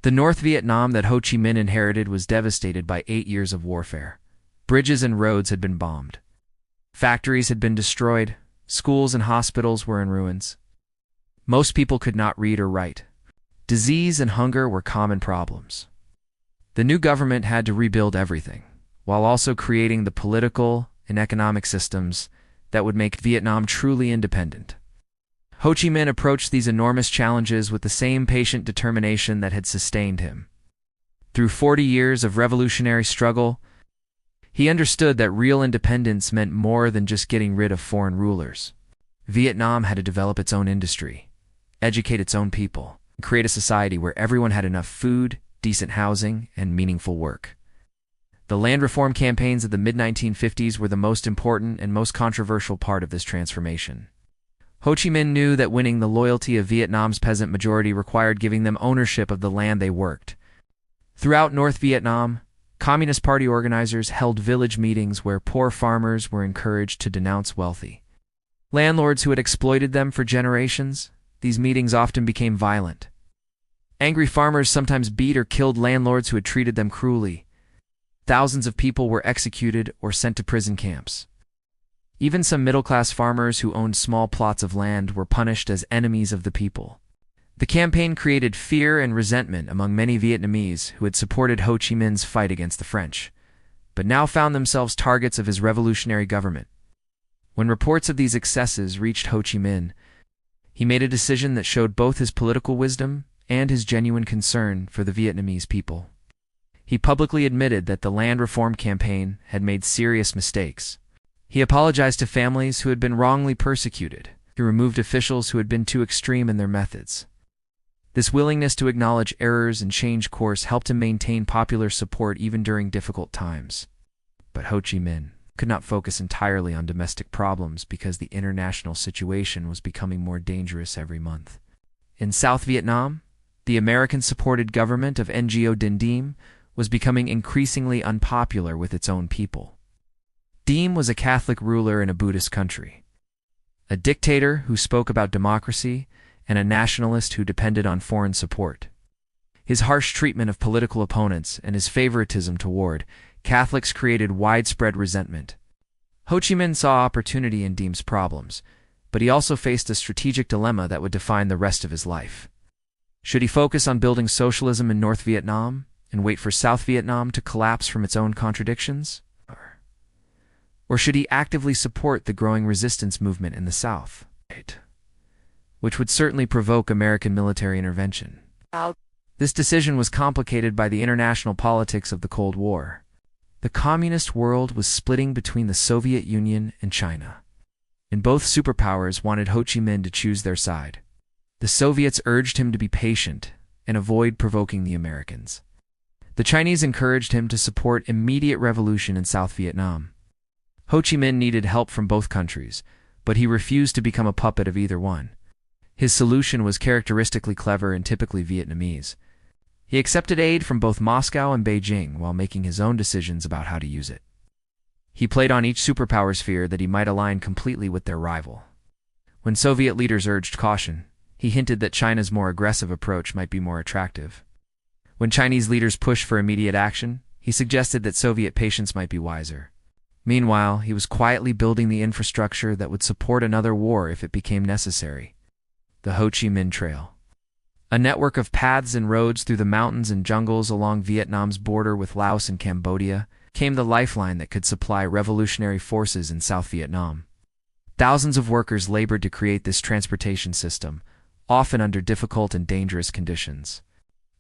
The North Vietnam that Ho Chi Minh inherited was devastated by 8 years of warfare. Bridges and roads had been bombed. Factories had been destroyed. Schools and hospitals were in ruins. Most people could not read or write. Disease and hunger were common problems. The new government had to rebuild everything, while also creating the political and economic systems that would make Vietnam truly independent. Ho Chi Minh approached these enormous challenges with the same patient determination that had sustained him. Through 40 years of revolutionary struggle, he understood that real independence meant more than just getting rid of foreign rulers. Vietnam had to develop its own industry, educate its own people, and create a society where everyone had enough food, decent housing, and meaningful work. The land reform campaigns of the mid-1950s were the most important and most controversial part of this transformation. Ho Chi Minh knew that winning the loyalty of Vietnam's peasant majority required giving them ownership of the land they worked. Throughout North Vietnam, Communist Party organizers held village meetings where poor farmers were encouraged to denounce wealthy landlords who had exploited them for generations. These meetings often became violent. Angry farmers sometimes beat or killed landlords who had treated them cruelly. Thousands of people were executed or sent to prison camps. Even some middle-class farmers who owned small plots of land were punished as enemies of the people. The campaign created fear and resentment among many Vietnamese who had supported Ho Chi Minh's fight against the French, but now found themselves targets of his revolutionary government. When reports of these excesses reached Ho Chi Minh, He made a decision that showed both his political wisdom and his genuine concern for the Vietnamese people. He publicly admitted that the land reform campaign had made serious mistakes. He apologized to families who had been wrongly persecuted. He removed officials who had been too extreme in their methods. This willingness to acknowledge errors and change course helped him maintain popular support even during difficult times. But Ho Chi Minh could not focus entirely on domestic problems because the international situation was becoming more dangerous every month. In South Vietnam, the American-supported government of Ngo Dinh Diem was becoming increasingly unpopular with its own people. Diem was a Catholic ruler in a Buddhist country, a dictator who spoke about democracy, and a nationalist who depended on foreign support. His harsh treatment of political opponents and his favoritism toward Catholics created widespread resentment. Ho Chi Minh saw opportunity in Diem's problems, but he also faced a strategic dilemma that would define the rest of his life. Should he focus on building socialism in North Vietnam and wait for South Vietnam to collapse from its own contradictions? Or should he actively support the growing resistance movement in the South, which would certainly provoke American military intervention? This decision was complicated by the international politics of the Cold War. The communist world was splitting between the Soviet Union and China, and both superpowers wanted Ho Chi Minh to choose their side. The Soviets urged him to be patient and avoid provoking the Americans. The Chinese encouraged him to support immediate revolution in South Vietnam. Ho Chi Minh needed help from both countries, but he refused to become a puppet of either one. His solution was characteristically clever and typically Vietnamese. He accepted aid from both Moscow and Beijing while making his own decisions about how to use it. He played on each superpower's fear that he might align completely with their rival. When Soviet leaders urged caution, he hinted that China's more aggressive approach might be more attractive. When Chinese leaders pushed for immediate action, he suggested that Soviet patience might be wiser. Meanwhile, he was quietly building the infrastructure that would support another war if it became necessary. The Ho Chi Minh Trail, a network of paths and roads through the mountains and jungles along Vietnam's border with Laos and Cambodia, became the lifeline that could supply revolutionary forces in South Vietnam. Thousands of workers labored to create this transportation system, often under difficult and dangerous conditions.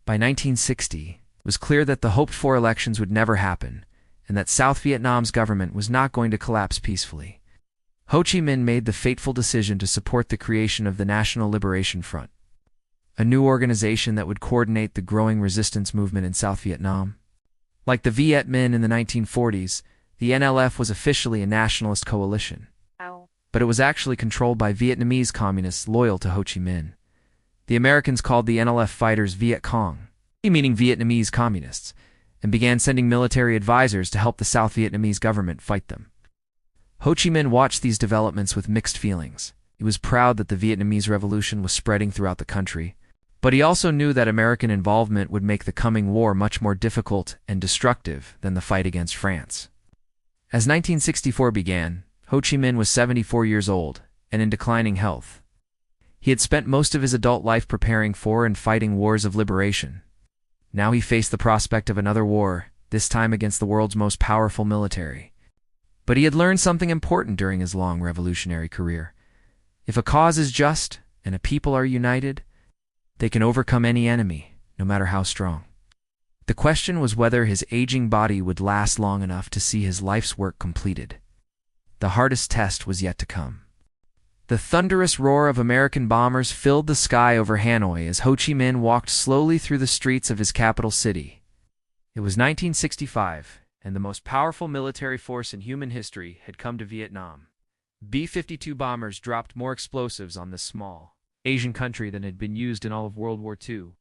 By 1960, it was clear that the hoped-for elections would never happen, and that South Vietnam's government was not going to collapse peacefully. Ho Chi Minh made the fateful decision to support the creation of the National Liberation Front, a new organization that would coordinate the growing resistance movement in South Vietnam. Like the Viet Minh in the 1940s, the NLF was officially a nationalist coalition, but it was actually controlled by Vietnamese communists loyal to Ho Chi Minh. The Americans called the NLF fighters Viet Cong, meaning Vietnamese communists, and began sending military advisors to help the South Vietnamese government fight them. Ho Chi Minh watched these developments with mixed feelings. He was proud that the Vietnamese Revolution was spreading throughout the country, but he also knew that American involvement would make the coming war much more difficult and destructive than the fight against France. As 1964 began, Ho Chi Minh was 74 years old and in declining health. He had spent most of his adult life preparing for and fighting wars of liberation. Now he faced the prospect of another war, this time against the world's most powerful military. But he had learned something important during his long revolutionary career. If a cause is just and a people are united, they can overcome any enemy, no matter how strong. The question was whether his aging body would last long enough to see his life's work completed. The hardest test was yet to come. The thunderous roar of American bombers filled the sky over Hanoi as Ho Chi Minh walked slowly through the streets of his capital city. It was 1965, and the most powerful military force in human history had come to Vietnam. B-52 bombers dropped more explosives on this small Asian country than had been used in all of World War II.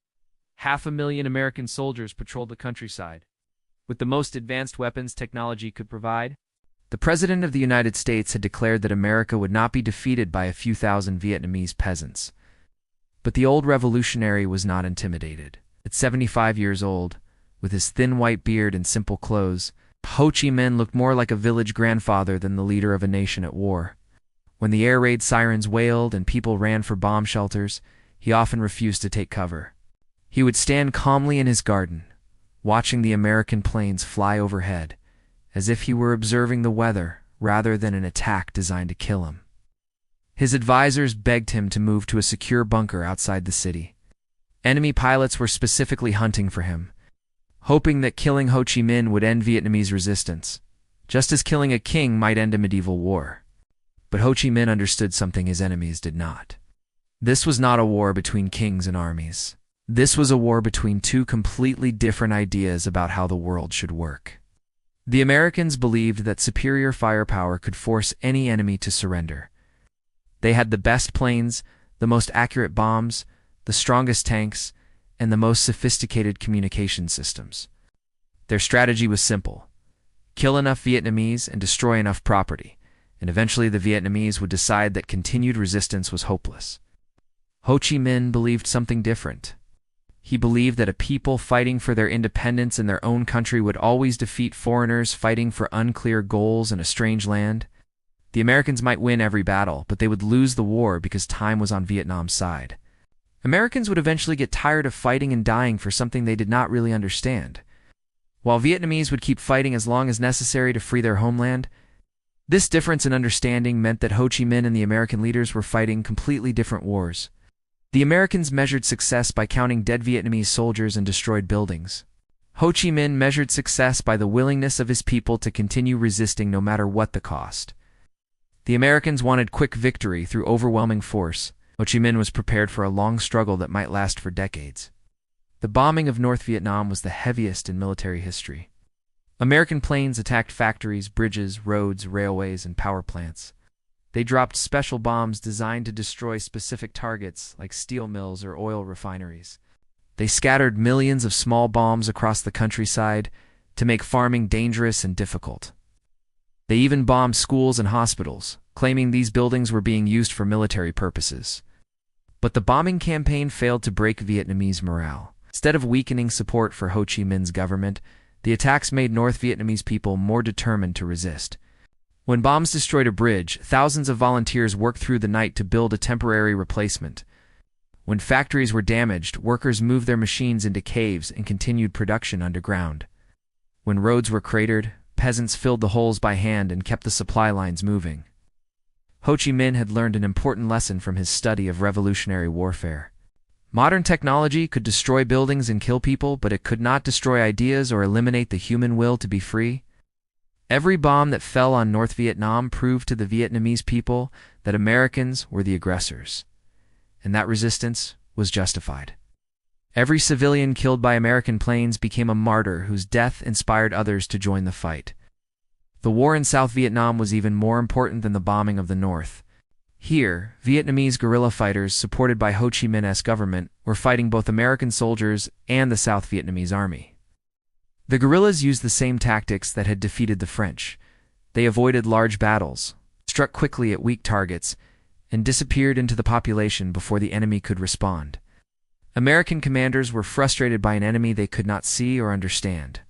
500,000 American soldiers patrolled the countryside, with the most advanced weapons technology could provide. The President of the United States had declared that America would not be defeated by a few thousand Vietnamese peasants. But the old revolutionary was not intimidated. At 75 years old, with his thin white beard and simple clothes, Ho Chi Minh looked more like a village grandfather than the leader of a nation at war. When the air raid sirens wailed and people ran for bomb shelters, he often refused to take cover. He would stand calmly in his garden, watching the American planes fly overhead, as if he were observing the weather rather than an attack designed to kill him. His advisors begged him to move to a secure bunker outside the city. Enemy pilots were specifically hunting for him, hoping that killing Ho Chi Minh would end Vietnamese resistance, just as killing a king might end a medieval war. But Ho Chi Minh understood something his enemies did not. This was not a war between kings and armies. This was a war between two completely different ideas about how the world should work. The Americans believed that superior firepower could force any enemy to surrender. They had the best planes, the most accurate bombs, the strongest tanks, and the most sophisticated communication systems. Their strategy was simple: kill enough Vietnamese and destroy enough property, and eventually the Vietnamese would decide that continued resistance was hopeless. Ho Chi Minh believed something different. He believed that a people fighting for their independence in their own country would always defeat foreigners fighting for unclear goals in a strange land. The Americans might win every battle, but they would lose the war because time was on Vietnam's side. Americans would eventually get tired of fighting and dying for something they did not really understand, while Vietnamese would keep fighting as long as necessary to free their homeland. This difference in understanding meant that Ho Chi Minh and the American leaders were fighting completely different wars. The Americans measured success by counting dead Vietnamese soldiers and destroyed buildings. Ho Chi Minh measured success by the willingness of his people to continue resisting no matter what the cost. The Americans wanted quick victory through overwhelming force. Ho Chi Minh was prepared for a long struggle that might last for decades. The bombing of North Vietnam was the heaviest in military history. American planes attacked factories, bridges, roads, railways, and power plants. They dropped special bombs designed to destroy specific targets like steel mills or oil refineries. They scattered millions of small bombs across the countryside to make farming dangerous and difficult. They even bombed schools and hospitals, claiming these buildings were being used for military purposes. But the bombing campaign failed to break Vietnamese morale. Instead of weakening support for Ho Chi Minh's government, the attacks made North Vietnamese people more determined to resist. When bombs destroyed a bridge, thousands of volunteers worked through the night to build a temporary replacement. When factories were damaged, workers moved their machines into caves and continued production underground. When roads were cratered, peasants filled the holes by hand and kept the supply lines moving. Ho Chi Minh had learned an important lesson from his study of revolutionary warfare. Modern technology could destroy buildings and kill people, but it could not destroy ideas or eliminate the human will to be free. Every bomb that fell on North Vietnam proved to the Vietnamese people that Americans were the aggressors, and that resistance was justified. Every civilian killed by American planes became a martyr whose death inspired others to join the fight. The war in South Vietnam was even more important than the bombing of the North. Here, Vietnamese guerrilla fighters supported by Ho Chi Minh's government were fighting both American soldiers and the South Vietnamese army. The guerrillas used the same tactics that had defeated the French. They avoided large battles, struck quickly at weak targets, and disappeared into the population before the enemy could respond. American commanders were frustrated by an enemy they could not see or understand.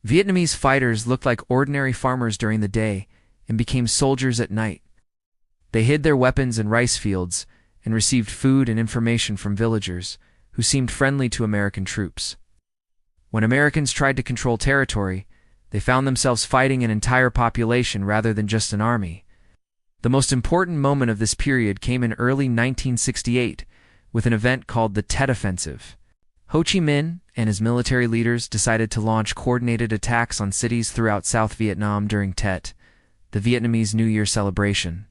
Vietnamese fighters looked like ordinary farmers during the day and became soldiers at night. They hid their weapons in rice fields and received food and information from villagers who seemed friendly to American troops. When Americans tried to control territory, they found themselves fighting an entire population rather than just an army. The most important moment of this period came in early 1968 with an event called the Tet Offensive. Ho Chi Minh and his military leaders decided to launch coordinated attacks on cities throughout South Vietnam during Tet, the Vietnamese New Year celebration.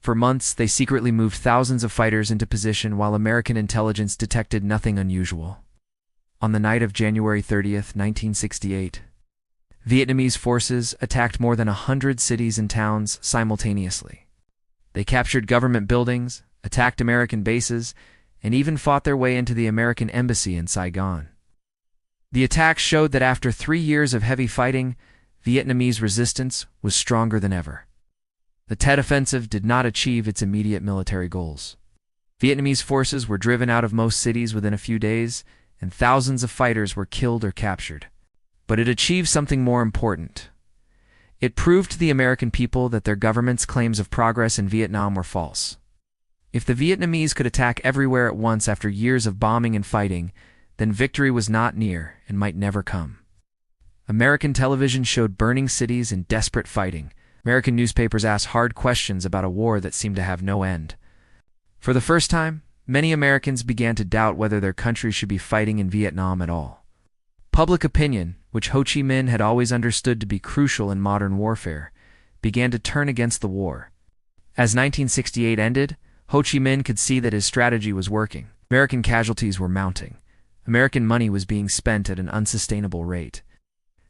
For months, they secretly moved thousands of fighters into position while American intelligence detected nothing unusual. On the night of January 30th, 1968, Vietnamese forces attacked more than 100 cities and towns simultaneously. They captured government buildings, attacked American bases, and even fought their way into the American embassy in Saigon. The attacks showed that after 3 years of heavy fighting, Vietnamese resistance was stronger than ever. The Tet Offensive did not achieve its immediate military goals. Vietnamese forces were driven out of most cities within a few days, and thousands of fighters were killed or captured. But it achieved something more important. It proved to the American people that their government's claims of progress in Vietnam were false. If the Vietnamese could attack everywhere at once after years of bombing and fighting, then victory was not near and might never come. American television showed burning cities and desperate fighting. American newspapers asked hard questions about a war that seemed to have no end. For the first time, many Americans began to doubt whether their country should be fighting in Vietnam at all. Public opinion, which Ho Chi Minh had always understood to be crucial in modern warfare, began to turn against the war. As 1968 ended, Ho Chi Minh could see that his strategy was working. American casualties were mounting. American money was being spent at an unsustainable rate.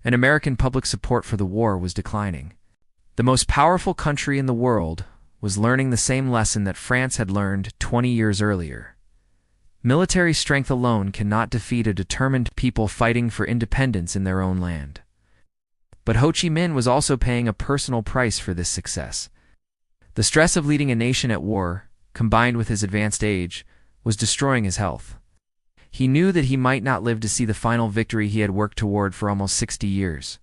And American public support for the war was declining. The most powerful country in the world was learning the same lesson that France had learned 20 years earlier. Military strength alone cannot defeat a determined people fighting for independence in their own land. But Ho Chi Minh was also paying a personal price for this success. The stress of leading a nation at war, combined with his advanced age, was destroying his health. He knew that he might not live to see the final victory he had worked toward for almost 60 years.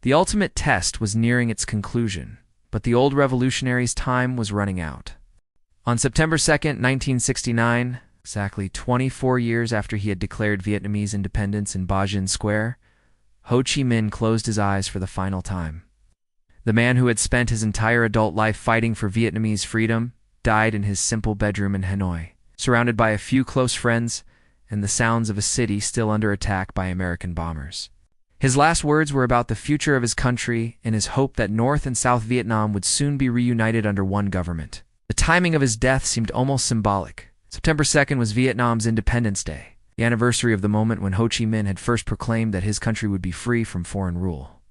The ultimate test was nearing its conclusion, but the old revolutionaries' time was running out. On September 2, 1969, exactly 24 years after he had declared Vietnamese independence in Ba Dinh Square, Ho Chi Minh closed his eyes for the final time. The man who had spent his entire adult life fighting for Vietnamese freedom died in his simple bedroom in Hanoi, surrounded by a few close friends and the sounds of a city still under attack by American bombers. His last words were about the future of his country and his hope that North and South Vietnam would soon be reunited under one government. The timing of his death seemed almost symbolic. September 2nd was Vietnam's Independence Day, the anniversary of the moment when Ho Chi Minh had first proclaimed that his country would be free from foreign rule.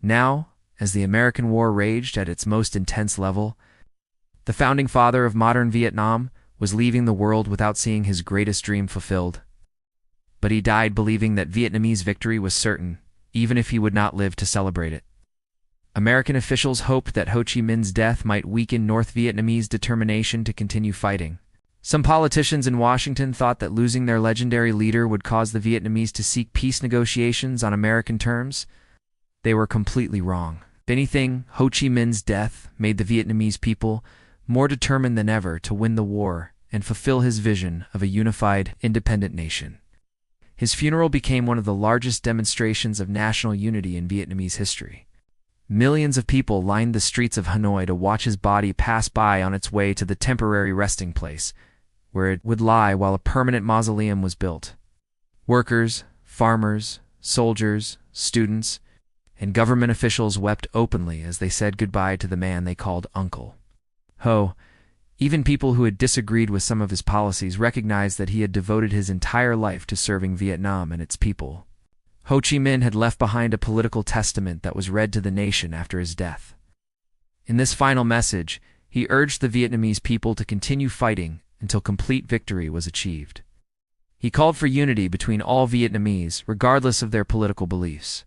Now, as the American war raged at its most intense level, the founding father of modern Vietnam was leaving the world without seeing his greatest dream fulfilled. But he died believing that Vietnamese victory was certain, even if he would not live to celebrate it. American officials hoped that Ho Chi Minh's death might weaken North Vietnamese determination to continue fighting. Some politicians in Washington thought that losing their legendary leader would cause the Vietnamese to seek peace negotiations on American terms. They were completely wrong. If anything, Ho Chi Minh's death made the Vietnamese people more determined than ever to win the war and fulfill his vision of a unified, independent nation. His funeral became one of the largest demonstrations of national unity in Vietnamese history. Millions of people lined the streets of Hanoi to watch his body pass by on its way to the temporary resting place, where it would lie while a permanent mausoleum was built. Workers, farmers, soldiers, students, and government officials wept openly as they said goodbye to the man they called Uncle Ho. Even people who had disagreed with some of his policies recognized that he had devoted his entire life to serving Vietnam and its people. Ho Chi Minh had left behind a political testament that was read to the nation after his death. In this final message, he urged the Vietnamese people to continue fighting until complete victory was achieved. He called for unity between all Vietnamese, regardless of their political beliefs.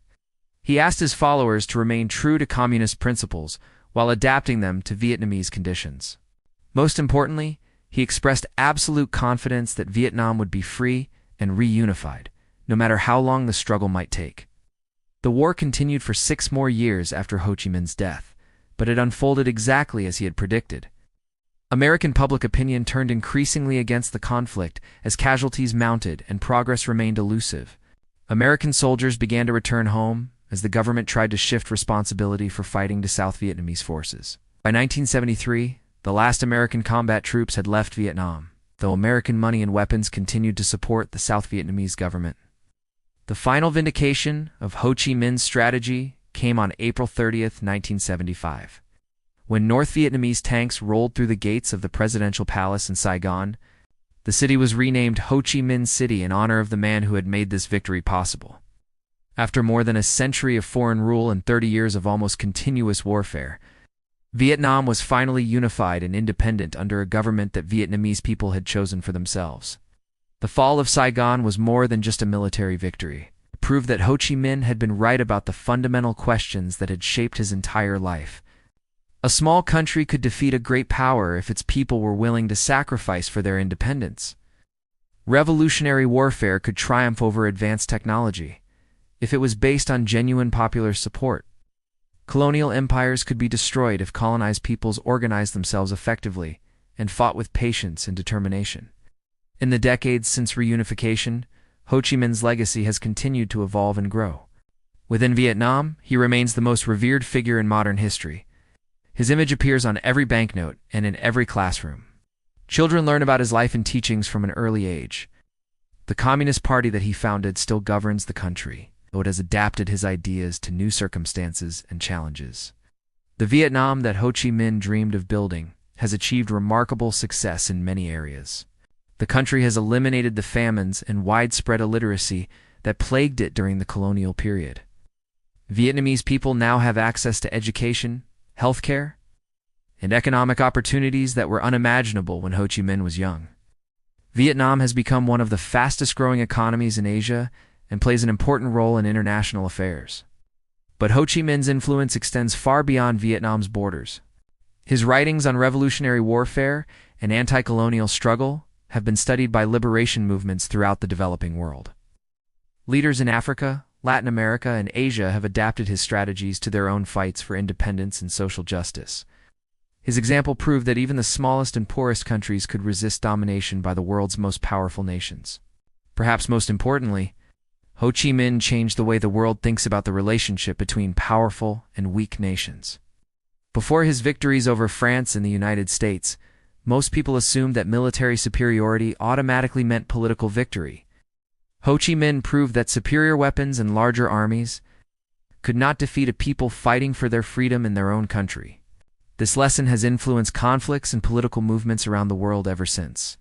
He asked his followers to remain true to communist principles while adapting them to Vietnamese conditions. Most importantly, he expressed absolute confidence that Vietnam would be free and reunified, no matter how long the struggle might take. The war continued for 6 more years after Ho Chi Minh's death, but it unfolded exactly as he had predicted. American public opinion turned increasingly against the conflict as casualties mounted and progress remained elusive. American soldiers began to return home as the government tried to shift responsibility for fighting to South Vietnamese forces. By 1973, the last American combat troops had left Vietnam, though American money and weapons continued to support the South Vietnamese government. The final vindication of Ho Chi Minh's strategy came on April 30, 1975. When North Vietnamese tanks rolled through the gates of the presidential palace in Saigon, the city was renamed Ho Chi Minh City in honor of the man who had made this victory possible. After more than a century of foreign rule and 30 years of almost continuous warfare, Vietnam was finally unified and independent under a government that Vietnamese people had chosen for themselves. The fall of Saigon was more than just a military victory. It proved that Ho Chi Minh had been right about the fundamental questions that had shaped his entire life. A small country could defeat a great power if its people were willing to sacrifice for their independence. Revolutionary warfare could triumph over advanced technology if it was based on genuine popular support. Colonial empires could be destroyed if colonized peoples organized themselves effectively and fought with patience and determination. In the decades since reunification, Ho Chi Minh's legacy has continued to evolve and grow. Within Vietnam, he remains the most revered figure in modern history, His image appears on every banknote and in every classroom. Children learn about his life and teachings from an early age. The Communist Party that he founded still governs the country, though it has adapted his ideas to new circumstances and challenges. The Vietnam that Ho Chi Minh dreamed of building has achieved remarkable success in many areas. The country has eliminated the famines and widespread illiteracy that plagued it during the colonial period. Vietnamese people now have access to education, healthcare, and economic opportunities that were unimaginable when Ho Chi Minh was young. Vietnam has become one of the fastest-growing economies in Asia and plays an important role in international affairs. But Ho Chi Minh's influence extends far beyond Vietnam's borders. His writings on revolutionary warfare and anti-colonial struggle have been studied by liberation movements throughout the developing world. Leaders in Africa, Latin America, and Asia have adapted his strategies to their own fights for independence and social justice. His example proved that even the smallest and poorest countries could resist domination by the world's most powerful nations. Perhaps most importantly, Ho Chi Minh changed the way the world thinks about the relationship between powerful and weak nations. Before his victories over France and the United States, most people assumed that military superiority automatically meant political victory. Ho Chi Minh proved that superior weapons and larger armies could not defeat a people fighting for their freedom in their own country. This lesson has influenced conflicts and political movements around the world ever since.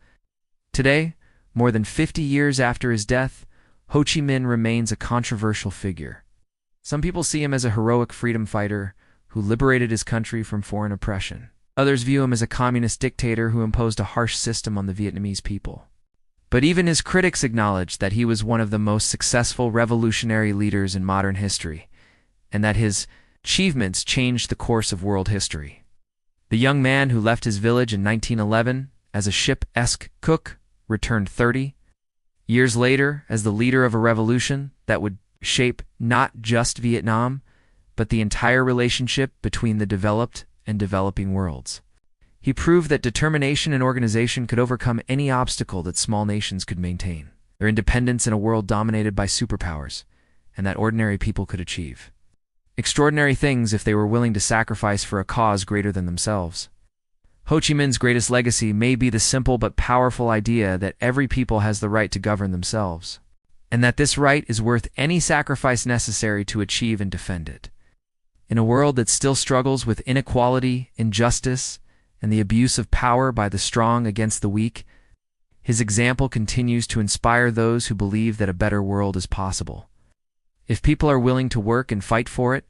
Today, more than 50 years after his death, Ho Chi Minh remains a controversial figure. Some people see him as a heroic freedom fighter who liberated his country from foreign oppression. Others view him as a communist dictator who imposed a harsh system on the Vietnamese people. But even his critics acknowledge that he was one of the most successful revolutionary leaders in modern history, and that his achievements changed the course of world history. The young man who left his village in 1911 as a ship-esque cook returned 30 years later as the leader of a revolution that would shape not just Vietnam, but the entire relationship between the developed and developing worlds. He proved that determination and organization could overcome any obstacle that small nations could maintain, their independence in a world dominated by superpowers, and that ordinary people could achieve extraordinary things if they were willing to sacrifice for a cause greater than themselves. Ho Chi Minh's greatest legacy may be the simple but powerful idea that every people has the right to govern themselves, and that this right is worth any sacrifice necessary to achieve and defend it. In a world that still struggles with inequality, injustice, and the abuse of power by the strong against the weak, his example continues to inspire those who believe that a better world is possible. If people are willing to work and fight for it,